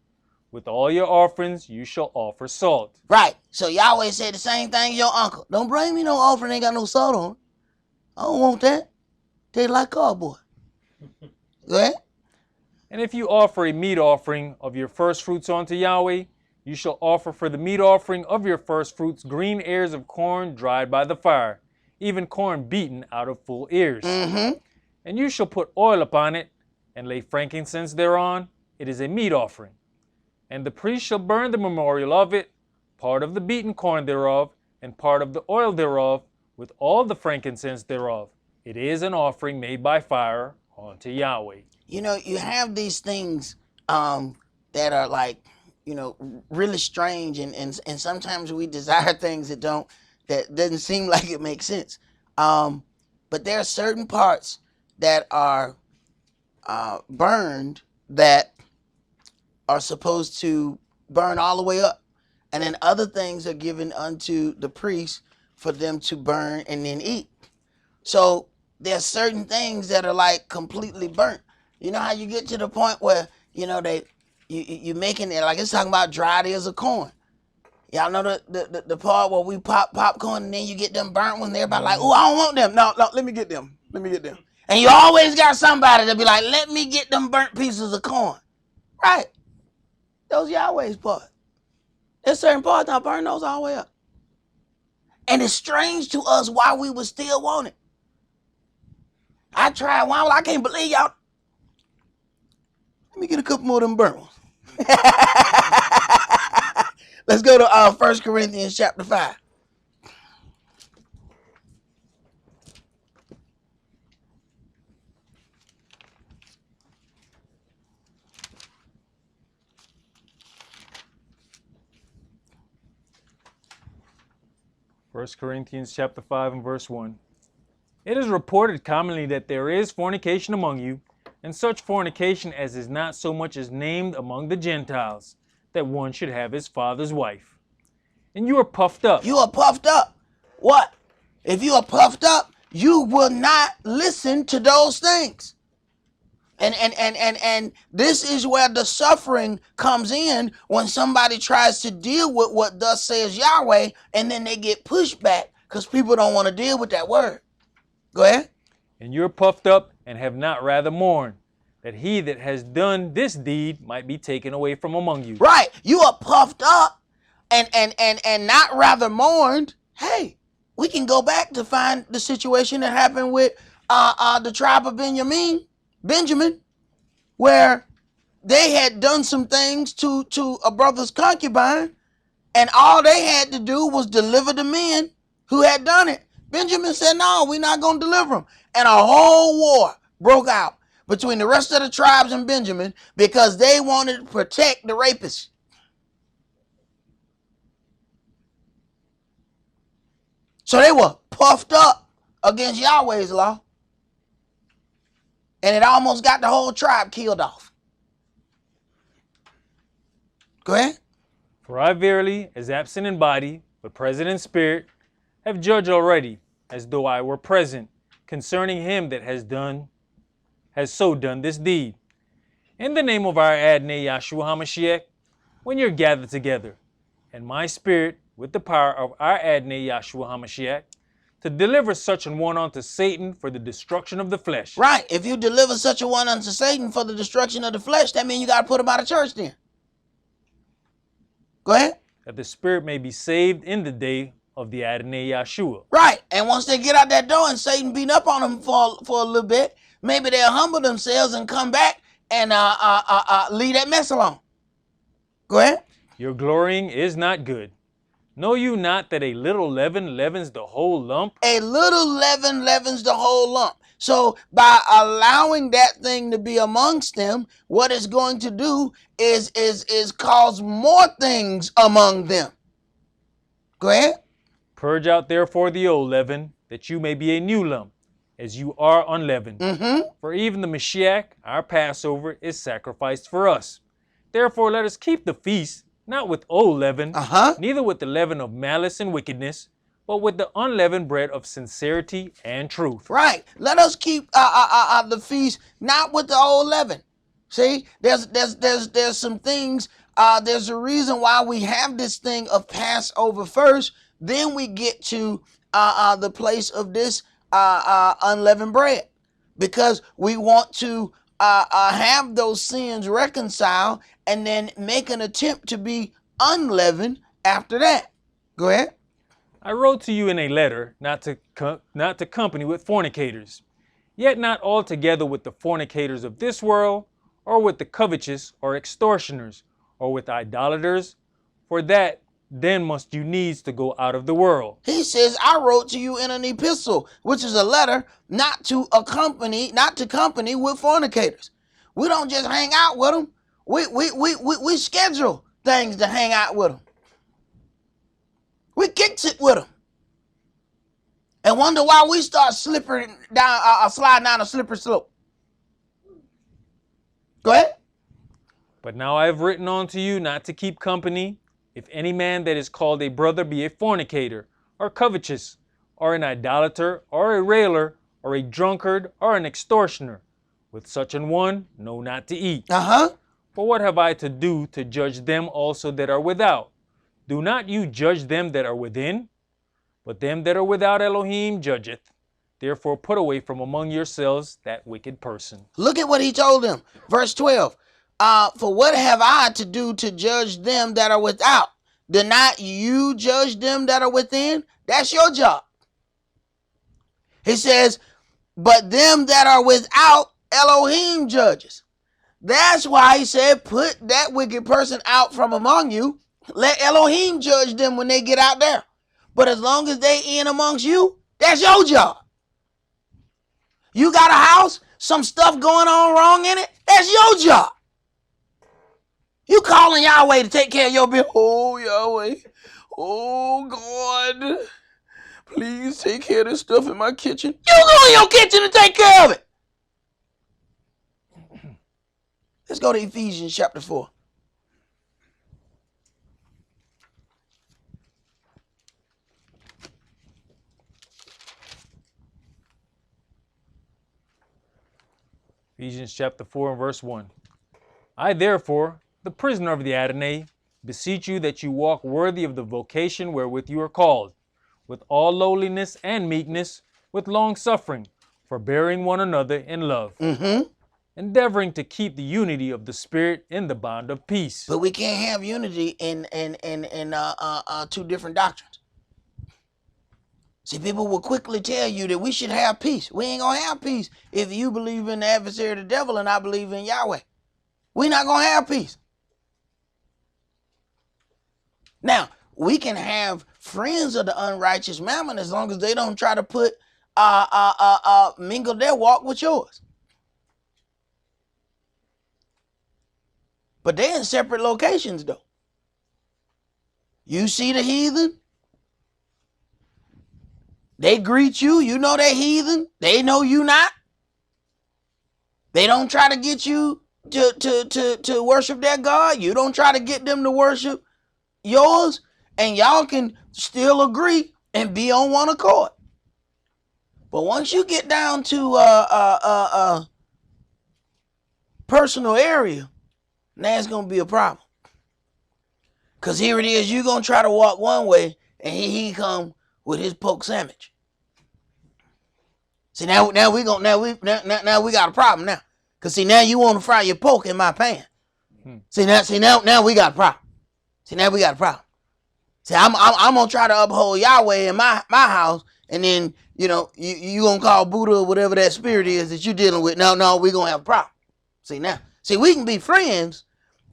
With all your offerings you shall offer salt. Right. So Yahweh said the same thing to your uncle. Don't bring me no offering ain't got no salt on it. I don't want that. Taste like cardboard. Go ahead. And if you offer a meat offering of your first fruits unto Yahweh, you shall offer for the meat offering of your first fruits green ears of corn dried by the fire, even corn beaten out of full ears. Mm-hmm. And you shall put oil upon it, and lay frankincense thereon. It is a meat offering. And the priest shall burn the memorial of it, part of the beaten corn thereof, and part of the oil thereof, with all the frankincense thereof. It is an offering made by fire unto Yahweh. You know, you have these things that are like, you know, really strange, and sometimes we desire things that doesn't seem like it makes sense. But there are certain parts that are burned that are supposed to burn all the way up, and then other things are given unto the priest for them to burn and then eat. So there's certain things that are like completely burnt. You know how you get to the point where, you know, you making it like it's talking about dried ears of corn. Y'all know the part where we pop popcorn and then you get them burnt ones. Everybody like, oh, I don't want them. No, let me get them. And you always got somebody to be like, let me get them burnt pieces of corn. Right. Those Yahweh's part. There's certain parts that burn those all the way up. And it's strange to us why we would still want it. I tried one. I can't believe y'all. Let me get a couple more of them burnt ones. Let's go to 1 Corinthians chapter 5. First Corinthians chapter 5 and verse 1. It is reported commonly that there is fornication among you, and such fornication as is not so much as named among the Gentiles, that one should have his father's wife. And you are puffed up. You are puffed up. What? If you are puffed up, you will not listen to those things. And this is where the suffering comes in when somebody tries to deal with what thus says Yahweh, and then they get pushed back because people don't want to deal with that word. Go ahead. And you're puffed up and have not rather mourned, that he that has done this deed might be taken away from among you. Right. You are puffed up and not rather mourned. Hey, we can go back to find the situation that happened with the tribe of Benjamin, where they had done some things to a brother's concubine, and all they had to do was deliver the men who had done it. Benjamin said, no, we're not going to deliver them. And a whole war broke out between the rest of the tribes and Benjamin because they wanted to protect the rapists. So they were puffed up against Yahweh's law. And it almost got the whole tribe killed off. Go ahead. For I verily, as absent in body, but present in spirit, have judged already, as though I were present, concerning him that has so done this deed. In the name of our Adonai Yahshua HaMashiach, when you're gathered together, and my spirit, with the power of our Adonai Yahshua HaMashiach, to deliver such an one unto Satan for the destruction of the flesh. Right. If you deliver such a one unto Satan for the destruction of the flesh, that means you got to put him out of church then. Go ahead. That the spirit may be saved in the day of the Adonai Yahshua. Right. And once they get out that door and Satan beat up on them for a little bit, maybe they'll humble themselves and come back and leave that mess alone. Go ahead. Your glorying is not good. Know you not that a little leaven leavens the whole lump? A little leaven leavens the whole lump. So by allowing that thing to be amongst them, what it's going to do is cause more things among them. Go ahead. Purge out therefore the old leaven, that you may be a new lump, as you are unleavened. For even the Mashiach, our Passover, is sacrificed for us. Therefore let us keep the feast, not with old leaven, neither with the leaven of malice and wickedness, but with the unleavened bread of sincerity and truth. Right. Let us keep the feast not with the old leaven. See, there's some things. There's a reason why we have this thing of Passover first. Then we get to the place of this unleavened bread, because we want to have those sins reconciled and then make an attempt to be unleavened after that. Go ahead. I wrote to you in a letter not to company with fornicators, yet not altogether with the fornicators of this world, or with the covetous or extortioners, or with idolaters, for that then must you needs to go out of the world. He says, I wrote to you in an epistle, which is a letter not to company with fornicators. We don't just hang out with them. We schedule things to hang out with them. We kicks it with them. And wonder why we start sliding down a slippery slope. Go ahead. But now I have written unto you not to keep company, if any man that is called a brother be a fornicator, or covetous, or an idolater, or a railer, or a drunkard, or an extortioner. With such an one, no not to eat. For what have I to do to judge them also that are without? Do not you judge them that are within? But them that are without Elohim judgeth. Therefore put away from among yourselves that wicked person. Look at what he told them. Verse 12. For what have I to do to judge them that are without? Do not you judge them that are within? That's your job. He says, but them that are without, Elohim judges. That's why he said, put that wicked person out from among you. Let Elohim judge them when they get out there. But as long as they in amongst you, that's your job. You got a house, some stuff going on wrong in it, that's your job. You calling Yahweh to take care of your bill. Oh, Yahweh. Oh, God. Please take care of this stuff in my kitchen. You go in your kitchen and take care of it. Let's go to Ephesians chapter 4. Ephesians chapter 4 and verse 1. I therefore, the prisoner of the Adonai, beseech you that you walk worthy of the vocation wherewith you are called, with all lowliness and meekness, with long suffering, forbearing one another in love, endeavoring to keep the unity of the Spirit in the bond of peace. But we can't have unity in two different doctrines. See, people will quickly tell you that we should have peace. We ain't gonna have peace if you believe in the adversary of the devil and I believe in Yahweh. We're not gonna have peace. Now, we can have friends of the unrighteous mammon as long as they don't try to put mingle their walk with yours. But they're in separate locations though. You see the heathen, they greet you, you know they're heathen, they know you not. They don't try to get you to worship their God. You don't try to get them to worship yours, and y'all can still agree and be on one accord. But once you get down to personal area, now it's gonna be a problem. Cause here it is, you're gonna try to walk one way, and he come with his poke sandwich. See, now we got a problem now. Cause see, now you want to fry your pork in my pan. See now we got a problem. See, now we got a problem. See, I'm gonna try to uphold Yahweh in my house, and then you gonna call Buddha or whatever that spirit is that you're dealing with. No, we gonna have a problem. See, we can be friends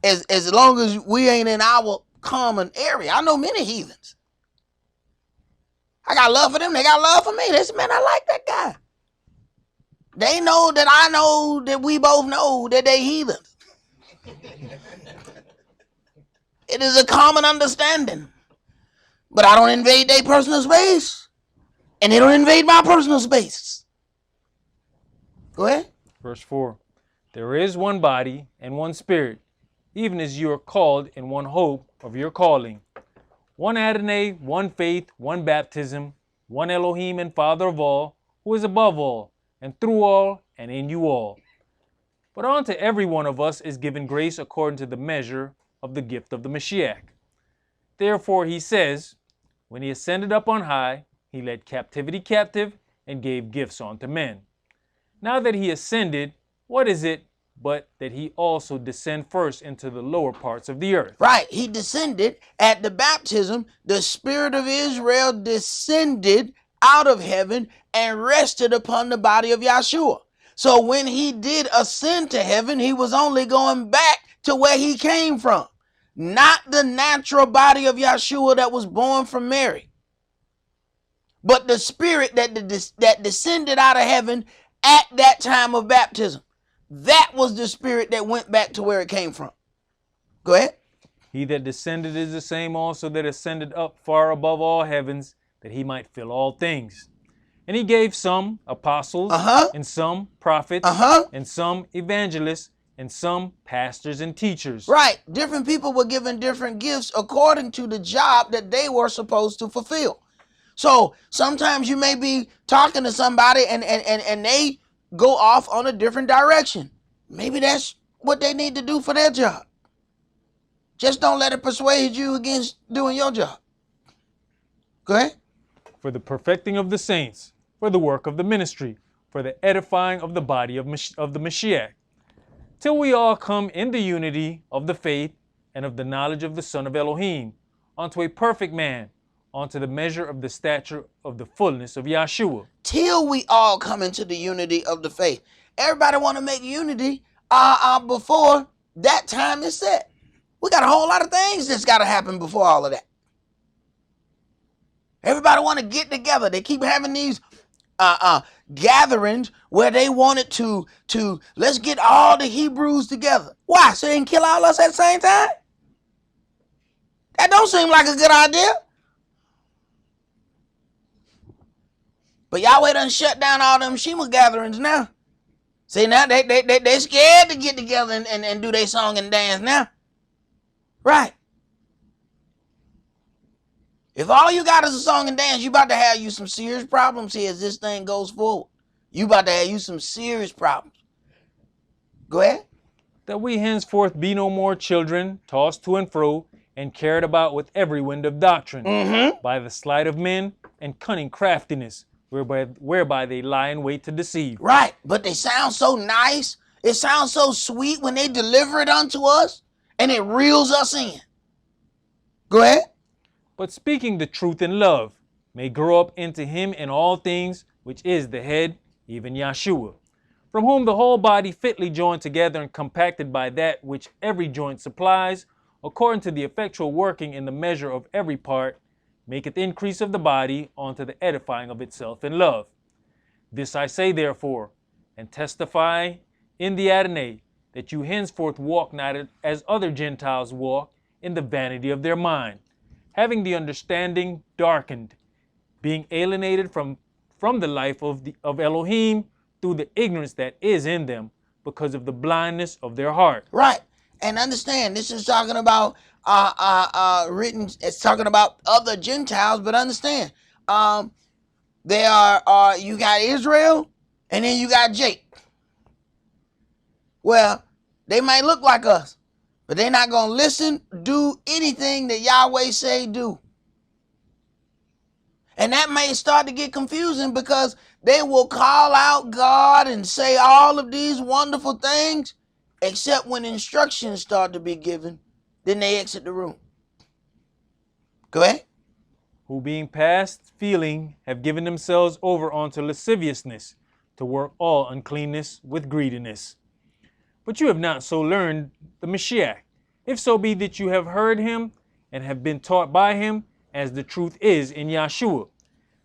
as long as we ain't in our common area. I know many heathens. I got love for them. They got love for me. They say, man, I like that guy. They know that I know that we both know that they heathens. It is a common understanding. But I don't invade their personal space. And they don't invade my personal space. Go ahead. Verse 4. There is one body and one spirit, even as you are called in one hope of your calling. One Adonai, one faith, one baptism, one Elohim and Father of all, who is above all, and through all, and in you all. But unto every one of us is given grace according to the measure of the gift of the Mashiach. Therefore he says, when he ascended up on high, he led captivity captive and gave gifts unto men. Now that he ascended, what is it but that he also descend first into the lower parts of the earth? Right. He descended at the baptism. The Spirit of Israel descended out of heaven and rested upon the body of Yahshua. So when he did ascend to heaven, he was only going back to where he came from, not the natural body of Yahshua that was born from Mary, but the Spirit that descended out of heaven at that time of baptism. That was the Spirit that went back to where it came from. Go ahead. He that descended is the same also that ascended up far above all heavens, that he might fill all things. And he gave some apostles, and some prophets, and some evangelists, and some pastors and teachers. Right. Different people were given different gifts according to the job that they were supposed to fulfill. So sometimes you may be talking to somebody and they go off on a different direction. Maybe that's what they need to do for their job. Just don't let it persuade you against doing your job. Go ahead. For the perfecting of the saints, for the work of the ministry, for the edifying of the body of the Mashiach, till we all come in the unity of the faith and of the knowledge of the Son of Elohim, unto a perfect man, unto the measure of the stature of the fullness of Yahshua. Till we all come into the unity of the faith. Everybody want to make unity before that time is set. We got a whole lot of things that's got to happen before all of that. Everybody want to get together. They keep having these gatherings where they wanted to let's get all the Hebrews together. Why? So they can kill all us at the same time? That don't seem like a good idea. But Yahweh done shut down all them Shema gatherings now. See, now they scared to get together and do their song and dance now. Right. If all you got is a song and dance, you about to have you some serious problems here as this thing goes forward. You about to have you some serious problems. Go ahead. That we henceforth be no more children, tossed to and fro, and carried about with every wind of doctrine, by the sleight of men and cunning craftiness, whereby they lie in wait to deceive. Right, but they sound so nice. It sounds so sweet when they deliver it unto us, and it reels us in. Go ahead. But speaking the truth in love, may grow up into him in all things, which is the head, even Yahshua, from whom the whole body fitly joined together and compacted by that which every joint supplies, according to the effectual working in the measure of every part, maketh increase of the body unto the edifying of itself in love. This I say therefore, and testify in the Adonai, that you henceforth walk not as other Gentiles walk, in the vanity of their mind, having the understanding darkened, being alienated from the life of Elohim through the ignorance that is in them, because of the blindness of their heart. Right. And understand, this is talking about it's talking about other Gentiles, but understand, they are you got Israel and then you got Jake. Well, they might look like us, but they're not going to listen, do anything that Yahweh say do. And that may start to get confusing because they will call out God and say all of these wonderful things, except when instructions start to be given, then they exit the room. Go ahead. Who being past feeling have given themselves over unto lasciviousness, to work all uncleanness with greediness. But you have not so learned the Mashiach, if so be that you have heard him and have been taught by him, as the truth is in Yahshua,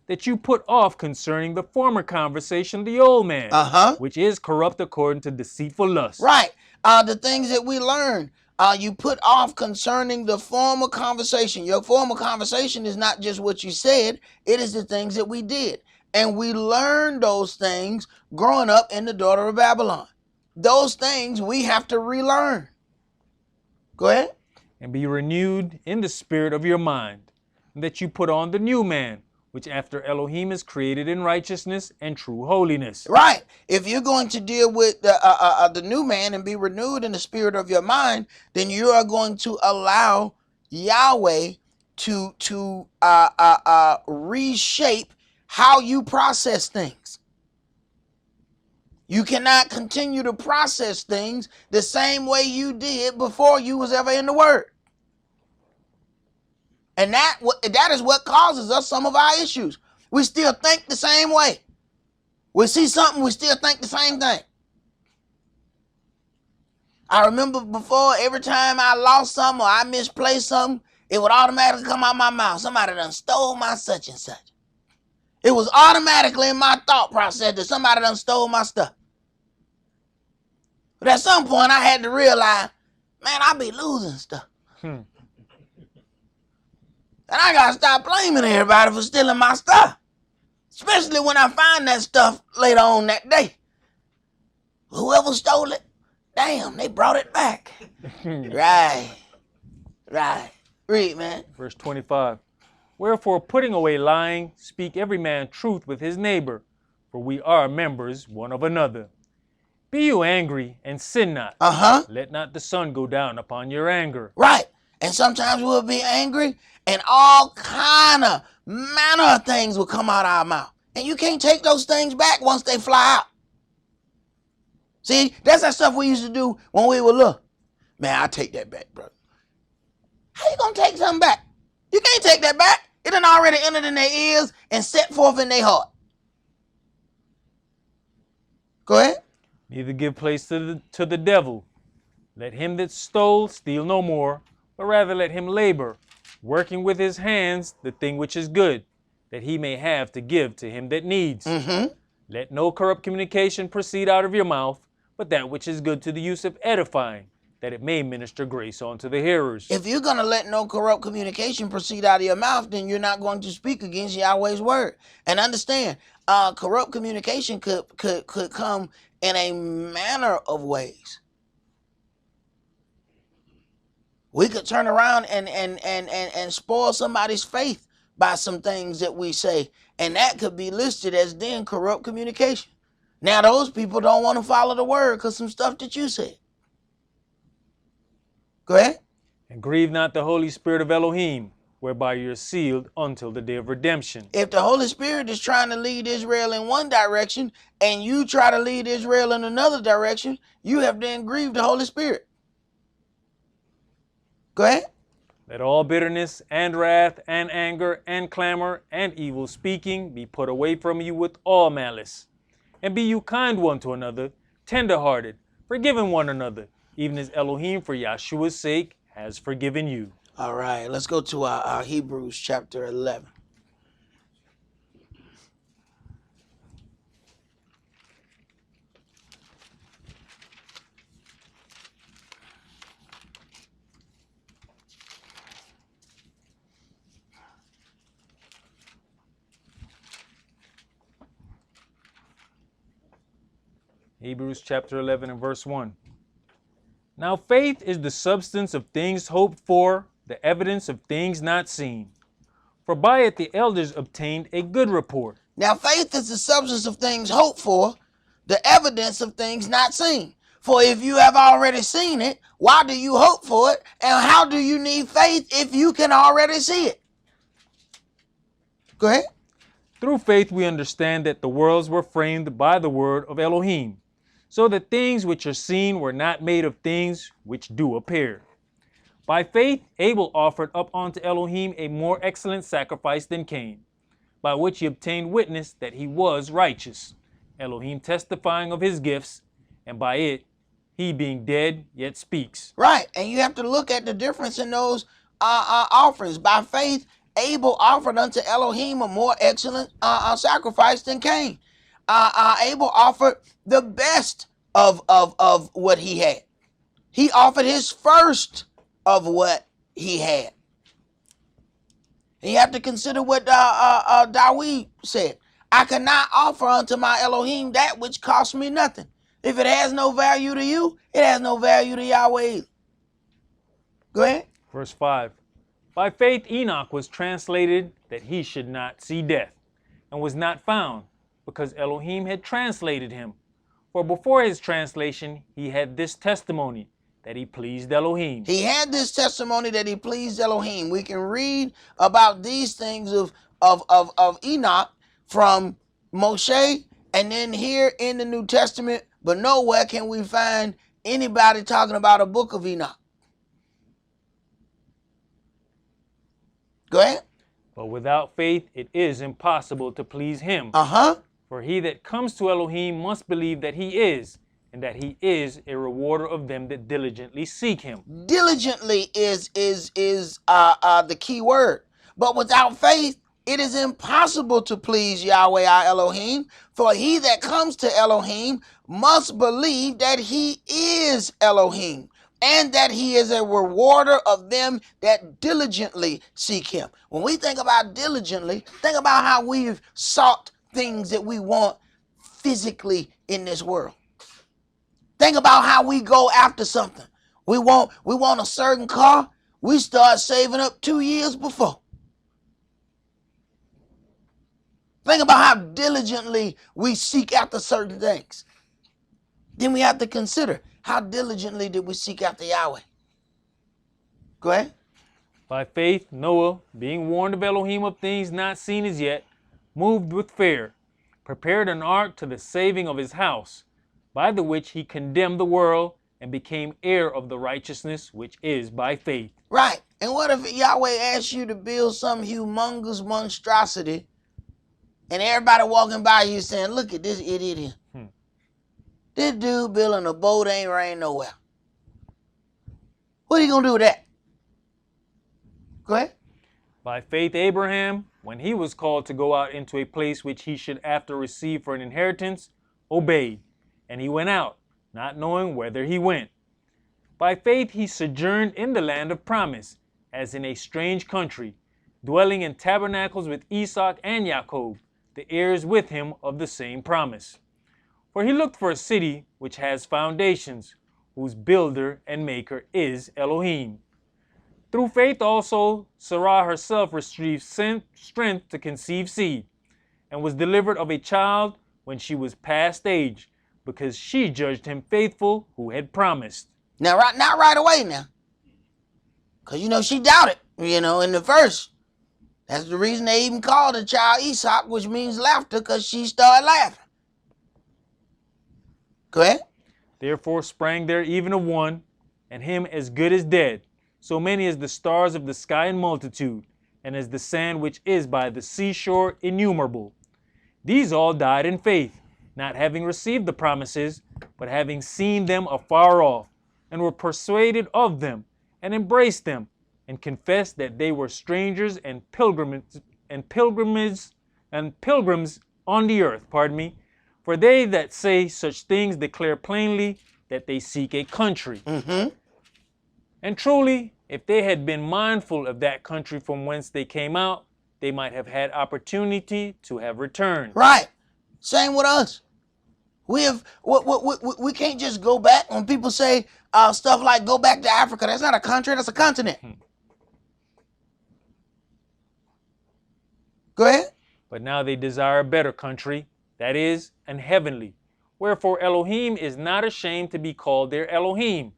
that you put off concerning the former conversation the old man, which is corrupt according to deceitful lust. Right. The things that we learn, you put off concerning the former conversation. Your former conversation is not just what you said, it is the things that we did. And we learned those things growing up in the daughter of Babylon. Those things we have to relearn. Go ahead. And be renewed in the spirit of your mind, and that you put on the new man, which after Elohim is created in righteousness and true holiness. Right. If you're going to deal with the new man and be renewed in the spirit of your mind, then you are going to allow Yahweh to reshape how you process things. You cannot continue to process things the same way you did before you was ever in the Word. And that is what causes us some of our issues. We still think the same way. We see something, we still think the same thing. I remember before, every time I lost something or I misplaced something, it would automatically come out my mouth. Somebody done stole my such and such. It was automatically in my thought process that somebody done stole my stuff. But at some point, I had to realize, man, I be losing stuff. And I got to stop blaming everybody for stealing my stuff. Especially when I find that stuff later on that day. Whoever stole it, damn, they brought it back. Right. Read, man. Verse 25. Wherefore, putting away lying, speak every man truth with his neighbor, for we are members one of another. Be you angry and sin not. Let not the sun go down upon your anger. Right. And sometimes we'll be angry and all kind of manner of things will come out of our mouth. And you can't take those things back once they fly out. See, that's that stuff we used to do when we were little. Man, I take that back, brother. How you gonna take something back? You can't take that back. It done already entered in their ears and set forth in their heart. Go ahead. Neither give place to the devil. Let him that stole steal no more, but rather let him labor, working with his hands the thing which is good, that he may have to give to him that needs. Let no corrupt communication proceed out of your mouth, but that which is good to the use of edifying, that it may minister grace unto the hearers. If you're going to let no corrupt communication proceed out of your mouth, then you're not going to speak against Yahweh's word. And understand, corrupt communication could come in a manner of ways. We could turn around and spoil somebody's faith by some things that we say. And that could be listed as then corrupt communication. Now those people don't want to follow the word because some stuff that you said. Go ahead. And grieve not the Holy Spirit of Elohim, whereby you're sealed until the day of redemption. If the Holy Spirit is trying to lead Israel in one direction and you try to lead Israel in another direction, you have then grieved the Holy Spirit. Go ahead. Let all bitterness and wrath and anger and clamor and evil speaking be put away from you with all malice. And be you kind one to another, tender-hearted, forgiving one another, even as Elohim for Yahshua's sake has forgiven you. All right, let's go to our Hebrews chapter 11. Hebrews chapter 11 and verse 1. Now faith is the substance of things hoped for, the evidence of things not seen. For by it the elders obtained a good report. Now faith is the substance of things hoped for, the evidence of things not seen. For if you have already seen it, why do you hope for it? And how do you need faith if you can already see it? Go ahead. Through faith we understand that the worlds were framed by the word of Elohim, so that things which are seen were not made of things which do appear. By faith Abel offered up unto Elohim a more excellent sacrifice than Cain, by which he obtained witness that he was righteous, Elohim testifying of his gifts, and by it he being dead yet speaks. Right, and you have to look at the difference in those offerings. By faith, Abel offered unto Elohim a more excellent sacrifice than Cain. Abel offered the best of what he had. He offered his first of what he had. And you have to consider what Dawid said. I cannot offer unto my Elohim that which costs me nothing. If it has no value to you, it has no value to Yahweh. Go ahead. Verse 5. By faith Enoch was translated that he should not see death, and was not found, because Elohim had translated him. For before his translation he had this testimony, that he pleased Elohim. He had this testimony that he pleased Elohim. We can read about these things of Enoch from Moshe, and then here in the New Testament, but nowhere can we find anybody talking about a book of Enoch. Go ahead. But without faith it is impossible to please him. For he that comes to Elohim must believe that he is, and that he is a rewarder of them that diligently seek him. Diligently is the key word. But without faith, it is impossible to please Yahweh our Elohim. For he that comes to Elohim must believe that he is Elohim, and that he is a rewarder of them that diligently seek him. When we think about diligently, think about how we've sought things that we want physically in this world. Think about how we go after something. We want a certain car. We start saving up 2 years before. Think about how diligently we seek after certain things. Then we have to consider, how diligently did we seek after Yahweh? Go ahead. By faith Noah, being warned of Elohim of things not seen as yet, moved with fear, prepared an ark to the saving of his house, by the which he condemned the world and became heir of the righteousness which is by faith. Right. And what if Yahweh asked you to build some humongous monstrosity, and everybody walking by you saying, look at this idiot here. This dude building a boat ain't rain nowhere. What are you going to do with that? Go ahead. By faith Abraham, when he was called to go out into a place which he should after receive for an inheritance, obeyed. And he went out, not knowing whither he went. By faith he sojourned in the land of promise, as in a strange country, dwelling in tabernacles with Esaac and Jacob, the heirs with him of the same promise. For he looked for a city which has foundations, whose builder and maker is Elohim. Through faith also Sarah herself received strength to conceive seed, and was delivered of a child when she was past age, because she judged him faithful who had promised. Now, not right away now. Because, she doubted, in the verse. That's the reason they even called the child Esaac, which means laughter, because she started laughing. Go ahead. Therefore sprang there even of one, and him as good as dead, so many as the stars of the sky in multitude, and as the sand which is by the seashore innumerable. These all died in faith, not having received the promises, but having seen them afar off, and were persuaded of them, and embraced them, and confessed that they were strangers and pilgrims on the earth. For they that say such things declare plainly that they seek a country. And truly, if they had been mindful of that country from whence they came out, they might have had opportunity to have returned. Right. Same with us. We can't just go back. When people say stuff like go back to Africa, that's not a country, that's a continent. Go ahead. But now they desire a better country, that is, an heavenly. Wherefore Elohim is not ashamed to be called their Elohim,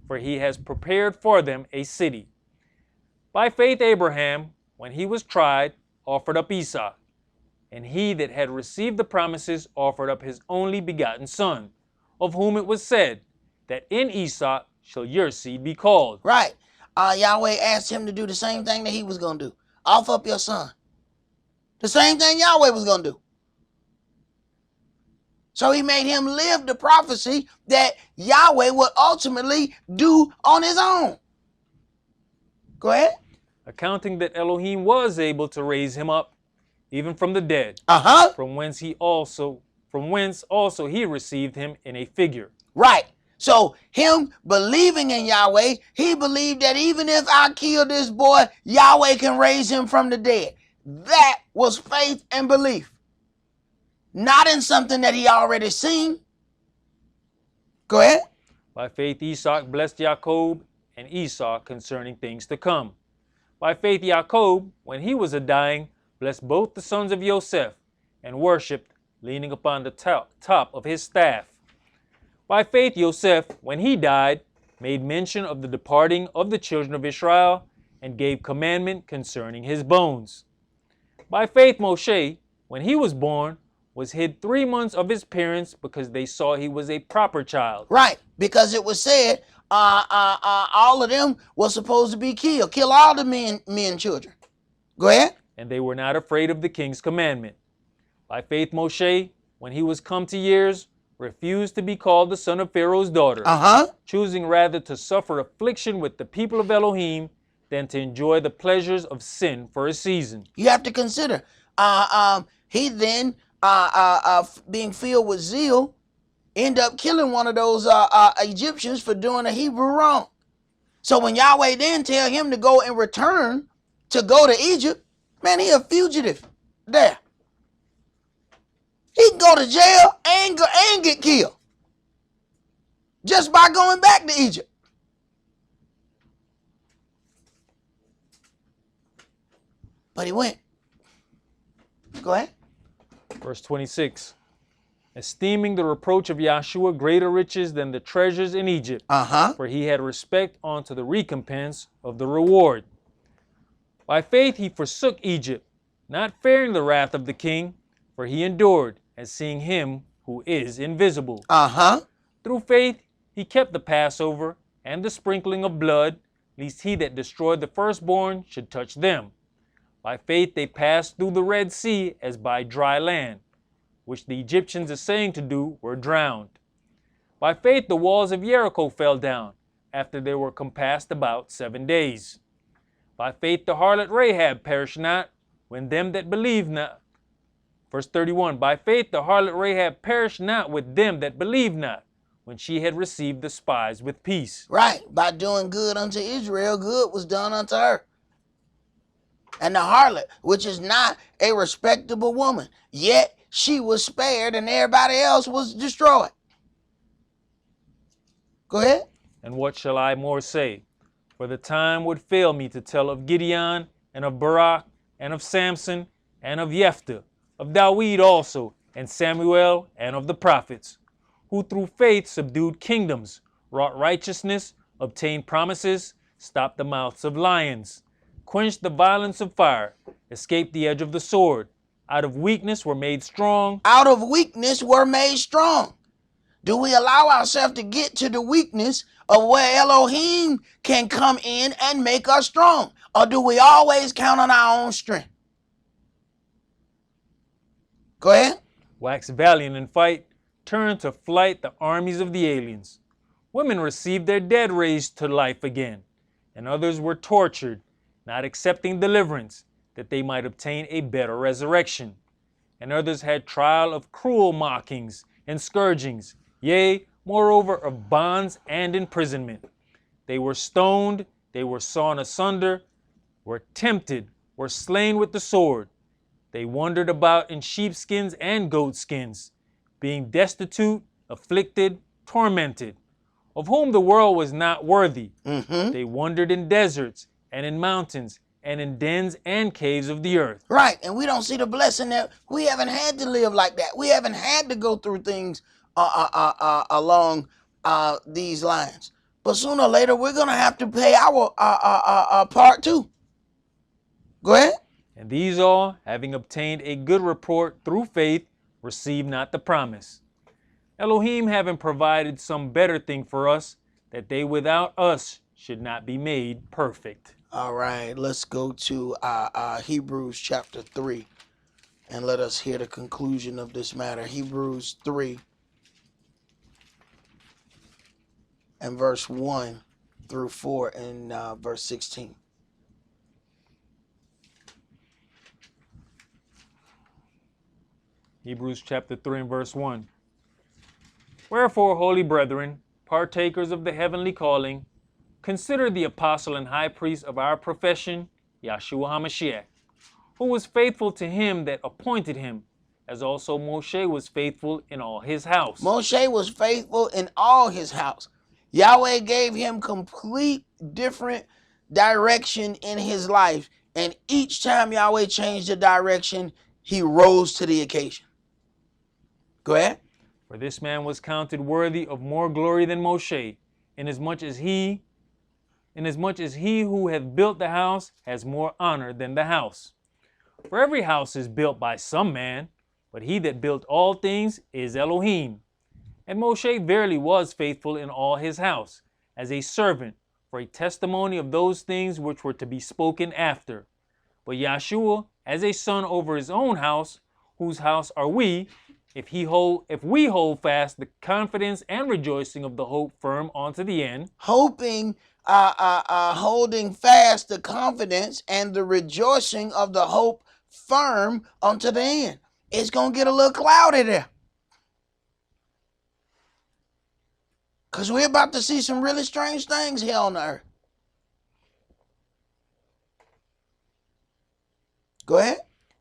for he has prepared for them a city. By faith Abraham, when he was tried, offered up Esau. And he that had received the promises offered up his only begotten son, of whom it was said, that in Esau shall your seed be called. Right. Yahweh asked him to do the same thing that he was going to do. Offer up your son. The same thing Yahweh was going to do. So he made him live the prophecy that Yahweh would ultimately do on his own. Go ahead. accounting that Elohim was able to raise him up, even from the dead, Uh-huh. from whence also he received him in a figure. Right. So him believing in Yahweh, he believed that even if I kill this boy, Yahweh can raise him from the dead. That was faith and belief. Not in something that he already seen. Go ahead. By faith Esaac blessed Jacob and Esau concerning things to come. By faith Jacob, when he was a-dying, blessed both the sons of Joseph, and worshipped, leaning upon the top of his staff. By faith Joseph, when he died, made mention of the departing of the children of Israel, and gave commandment concerning his bones. By faith Moshe, when he was born, was hid 3 months of his parents, because they saw he was a proper child. Right. Because it was said, all of them were supposed to be killed. Kill all the men, children. Go ahead. And they were not afraid of the king's commandment. By faith Moshe, when he was come to years, refused to be called the son of Pharaoh's daughter, choosing rather to suffer affliction with the people of Elohim than to enjoy the pleasures of sin for a season. You have to consider, he then, being filled with zeal, end up killing one of those Egyptians for doing a Hebrew wrong. So when Yahweh then tell him to go and return to go to Egypt, man, he a fugitive there. He can go to jail and get killed just by going back to Egypt. But he went. Go ahead. Verse 26. Esteeming the reproach of Yahshua greater riches than the treasures in Egypt, for he had respect unto the recompense of the reward. By faith he forsook Egypt, not fearing the wrath of the king, for he endured, as seeing him who is invisible. Through faith he kept the Passover and the sprinkling of blood, lest he that destroyed the firstborn should touch them. By faith they passed through the Red Sea as by dry land, which the Egyptians essaying to do were drowned. By faith the walls of Jericho fell down, after they were compassed about 7 days. By faith the harlot Rahab perished not, when them that believed not. Verse 31, by faith the harlot Rahab perished not with them that believed not, when she had received the spies with peace. Right, by doing good unto Israel, good was done unto her. And the harlot, which is not a respectable woman, yet she was spared and everybody else was destroyed. Go ahead. And what shall I more say? For the time would fail me to tell of Gideon, and of Barak, and of Samson, and of Jephthah, of Dawid also, and Samuel, and of the prophets, who through faith subdued kingdoms, wrought righteousness, obtained promises, stopped the mouths of lions, quenched the violence of fire, escaped the edge of the sword, out of weakness were made strong. Out of weakness were made strong. Do we allow ourselves to get to the weakness of where Elohim can come in and make us strong? Or do we always count on our own strength? Go ahead. Wax valiant in fight, turn to flight the armies of the aliens. Women received their dead raised to life again, and others were tortured, not accepting deliverance, that they might obtain a better resurrection. And others had trial of cruel mockings and scourgings, yea, moreover of bonds and imprisonment. They were stoned, they were sawn asunder, were tempted, were slain with the sword. They wandered about in sheepskins and goatskins, being destitute, afflicted, tormented, of whom the world was not worthy. They wandered in deserts and in mountains and in dens and caves of the earth. Right, and we don't see the blessing that we haven't had to live like that. We haven't had to go through things along these lines. But sooner or later, we're going to have to pay our part too. Go ahead. And these all, having obtained a good report through faith, received not the promise. Elohim having provided some better thing for us, that they without us should not be made perfect. All right, let's go to Hebrews chapter 3, and let us hear the conclusion of this matter. Hebrews 3 and verse 1 through 4 and verse 16. Hebrews chapter 3 and verse 1. Wherefore, holy brethren, partakers of the heavenly calling, consider the apostle and high priest of our profession, Yahshua HaMashiach, who was faithful to him that appointed him, as also Moshe was faithful in all his house. Moshe was faithful in all his house. Yahweh gave him complete different direction in his life. And each time Yahweh changed the direction, he rose to the occasion. Go ahead. For this man was counted worthy of more glory than Moshe, inasmuch as he who hath built the house has more honor than the house. For every house is built by some man, but he that built all things is Elohim. And Moshe verily was faithful in all his house, as a servant, for a testimony of those things which were to be spoken after. But Yahshua, as a son over his own house, whose house are we, if we hold fast the confidence and rejoicing of the hope firm unto the end. Holding fast the confidence and the rejoicing of the hope firm unto the end. It's going to get a little cloudy there. Because we're about to see some really strange things here on the earth. Go ahead.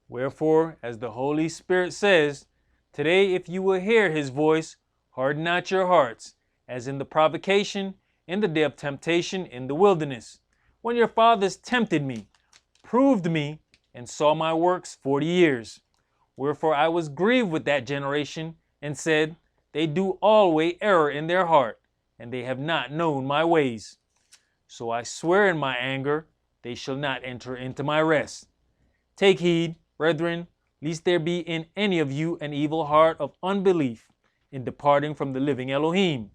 Wherefore, as the Holy Spirit says, today if you will hear his voice, harden not your hearts, as in the provocation, in the day of temptation in the wilderness, when your fathers tempted me, proved me, and saw my works 40 years. Wherefore I was grieved with that generation, and said, they do always error in their heart, and they have not known my ways. So I swear in my anger, they shall not enter into my rest. Take heed, brethren, lest there be in any of you an evil heart of unbelief in departing from the living Elohim.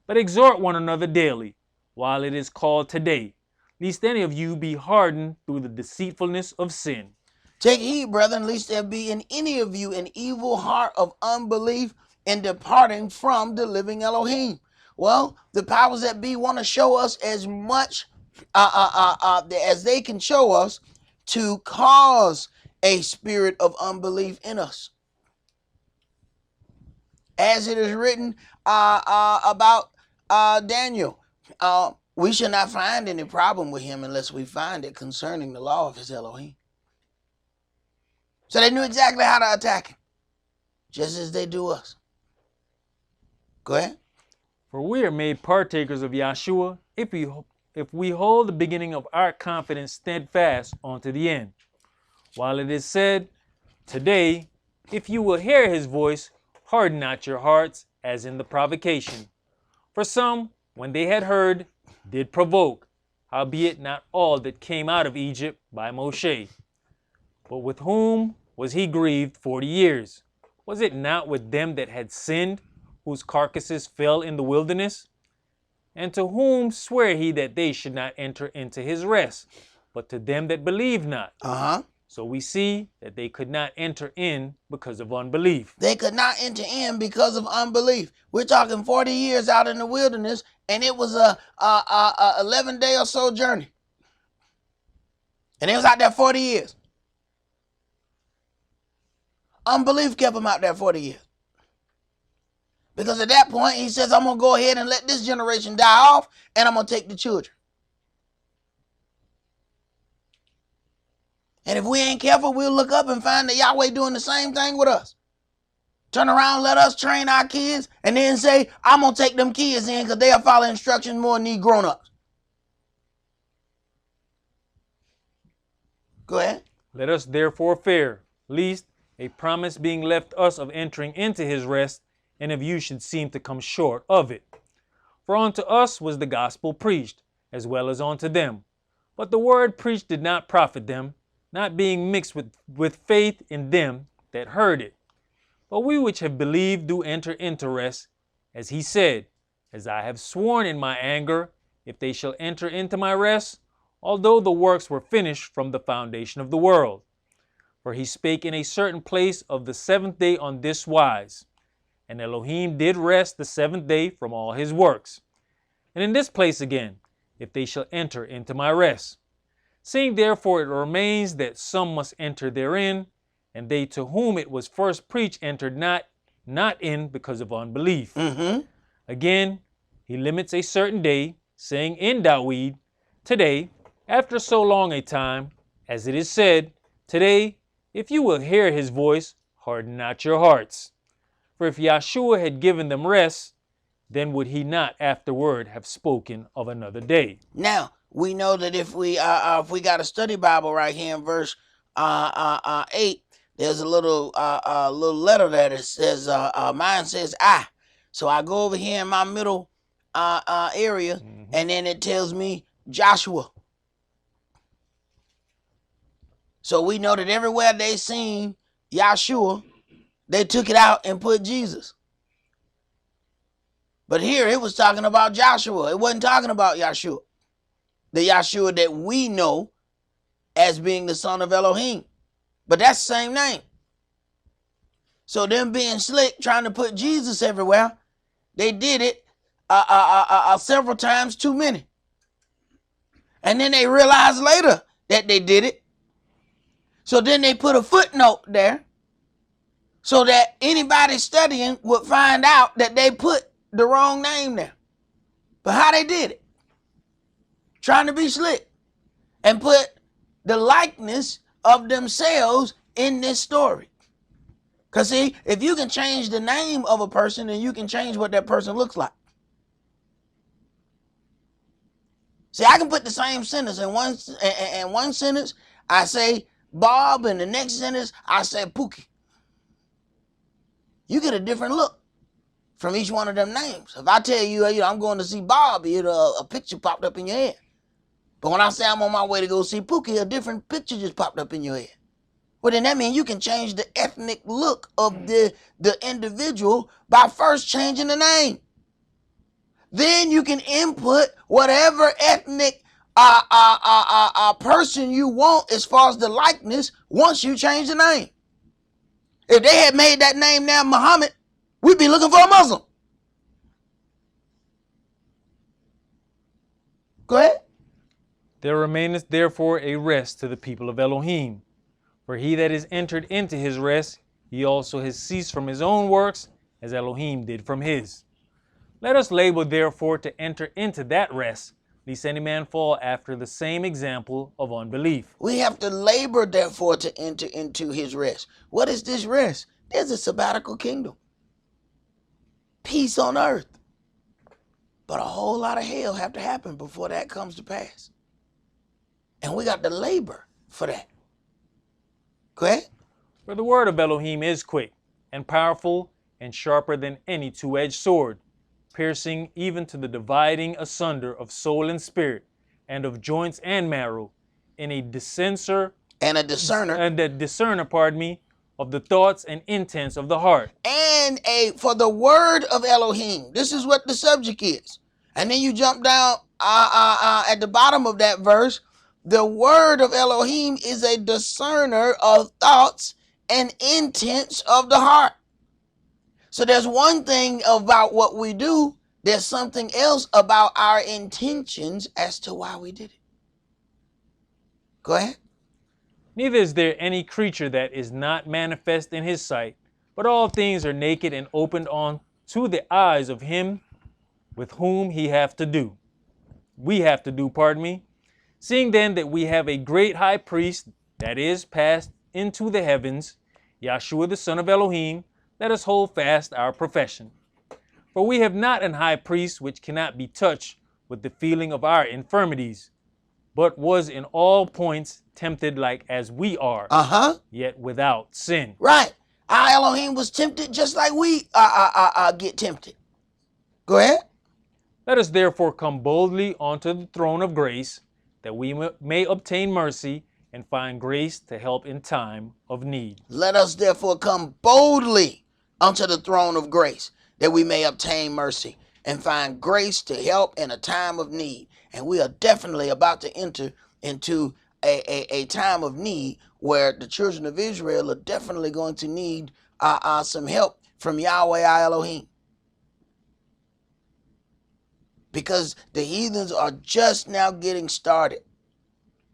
But exhort one another daily, while it is called today, lest any of you be hardened through the deceitfulness of sin. Take heed, brethren, lest there be in any of you an evil heart of unbelief in departing from the living Elohim. Well, the powers that be want to show us as much as they can show us to cause a spirit of unbelief in us. As it is written about Daniel, we shall not find any problem with him unless we find it concerning the law of his Elohim. So they knew exactly how to attack him, just as they do us. Go ahead. For we are made partakers of Yahshua if we hold the beginning of our confidence steadfast unto the end. While it is said, today, if you will hear his voice, harden not your hearts, as in the provocation. For some, when they had heard, did provoke, howbeit not all that came out of Egypt by Moshe. But with whom was he grieved 40 years? Was it not with them that had sinned, whose carcasses fell in the wilderness? And to whom sware he that they should not enter into his rest, but to them that believed not? So we see that they could not enter in because of unbelief. They could not enter in because of unbelief. We're talking 40 years out in the wilderness, and it was a 11-day or so journey. And they was out there 40 years. Unbelief kept them out there 40 years. Because at that point, he says, I'm going to go ahead and let this generation die off, and I'm going to take the children. And if we ain't careful, we'll look up and find that Yahweh doing the same thing with us. Turn around, let us train our kids, and then say, I'm going to take them kids in because they'll follow instructions more than these grown-ups. Go ahead. Let us therefore fear, lest a promise being left us of entering into his rest, and of you should seem to come short of it. For unto us was the gospel preached, as well as unto them. But the word preached did not profit them, not being mixed with faith in them that heard it. But we which have believed do enter into rest, as he said, as I have sworn in my anger, if they shall enter into my rest, although the works were finished from the foundation of the world. For he spake in a certain place of the seventh day on this wise, and Elohim did rest the seventh day from all his works. And in this place again, if they shall enter into my rest. Seeing therefore it remains that some must enter therein, and they to whom it was first preached entered not in because of unbelief. Mm-hmm. Again, he limits a certain day, saying in Dawid, today, after so long a time, as it is said, today, if you will hear his voice, harden not your hearts. For if Yahshua had given them rest, then would he not afterward have spoken of another day. Now we know that if we got a study Bible right here in verse 8, there's a little letter that it says mine says I. So I go over here in my middle area, and then it tells me Joshua. So we know that everywhere they seen Yahshua, they took it out and put Jesus. But here it was talking about Joshua. It wasn't talking about Yahshua. The Yahshua that we know as being the son of Elohim. But that's the same name. So them being slick, trying to put Jesus everywhere, they did it several times too many. And then they realized later that they did it. So then they put a footnote there so that anybody studying would find out that they put the wrong name there. But how they did it? Trying to be slick and put the likeness of themselves in this story. Because see, if you can change the name of a person, then you can change what that person looks like. See, I can put the same sentence in one sentence, I say Bob, and the next sentence, I say Pookie. You get a different look from each one of them names. If I tell you, I'm going to see Bob, a picture popped up in your head. But when I say I'm on my way to go see Pookie, a different picture just popped up in your head. Well, then that means you can change the ethnic look of the individual by first changing the name. Then you can input whatever ethnic person you want as far as the likeness once you change the name. If they had made that name now Muhammad, we'd be looking for a Muslim. Go ahead. There remaineth therefore a rest to the people of Elohim. For he that is entered into his rest, he also has ceased from his own works, as Elohim did from his. Let us labor therefore to enter into that rest, lest any man fall after the same example of unbelief. We have to labor therefore to enter into his rest. What is this rest? There's a sabbatical kingdom. Peace on earth. But a whole lot of hell have to happen before that comes to pass. And we got to labor for that. Go ahead. For the word of Elohim is quick and powerful and sharper than any two-edged sword, piercing even to the dividing asunder of soul and spirit, and of joints and marrow, and a discerner, of the thoughts and intents of the heart. And for the word of Elohim. This is what the subject is. And then you jump down at the bottom of that verse. The word of Elohim is a discerner of thoughts and intents of the heart. So there's one thing about what we do. There's something else about our intentions as to why we did it. Go ahead. Neither is there any creature that is not manifest in his sight, but all things are naked and opened on to the eyes of him with whom we have to do. Seeing then that we have a great high priest that is passed into the heavens, Yahshua the son of Elohim, let us hold fast our profession. For we have not an high priest which cannot be touched with the feeling of our infirmities, but was in all points tempted like as we are, yet without sin. Right. Our Elohim was tempted just like we get tempted. Go ahead. Let us therefore come boldly onto the throne of grace, that we may obtain mercy and find grace to help in time of need. Let us therefore come boldly unto the throne of grace, that we may obtain mercy and find grace to help in a time of need. And we are definitely about to enter into a time of need where the children of Israel are definitely going to need some help from Yahweh our Elohim. Because the heathens are just now getting started.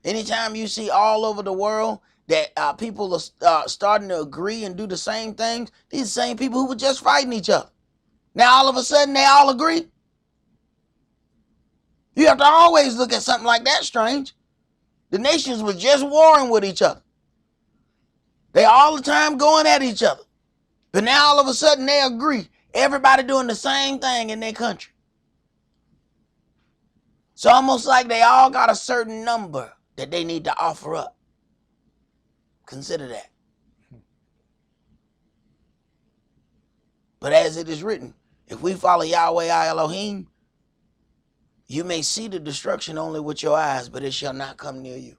Anytime you see all over the world that people are starting to agree and do the same things. These same people who were just fighting each other. Now all of a sudden they all agree. You have to always look at something like that strange. The nations were just warring with each other. They all the time going at each other. But now all of a sudden they agree. Everybody doing the same thing in their country. It's almost like they all got a certain number that they need to offer up. Consider that. But as it is written, if we follow Yahweh our Elohim, you may see the destruction only with your eyes, but it shall not come near you.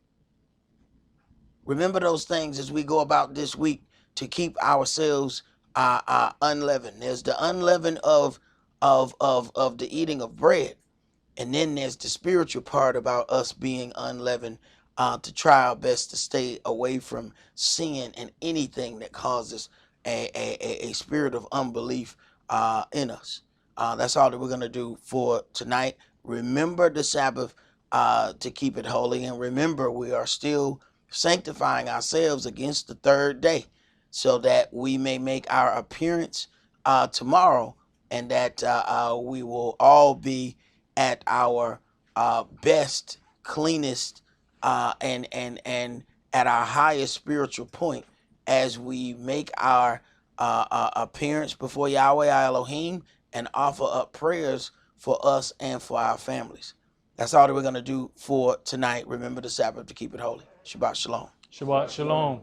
Remember those things as we go about this week to keep ourselves unleavened. There's the unleavened of the eating of bread. And then there's the spiritual part about us being unleavened, to try our best to stay away from sin and anything that causes a spirit of unbelief in us. That's all that we're going to do for tonight. Remember the Sabbath to keep it holy. And remember, we are still sanctifying ourselves against the third day so that we may make our appearance tomorrow, and that we will all be at our best, cleanest, and at our highest spiritual point as we make our appearance before Yahweh our Elohim and offer up prayers for us and for our families. That's all that we're going to do for tonight. Remember the Sabbath to keep it holy. Shabbat shalom. Shabbat shalom.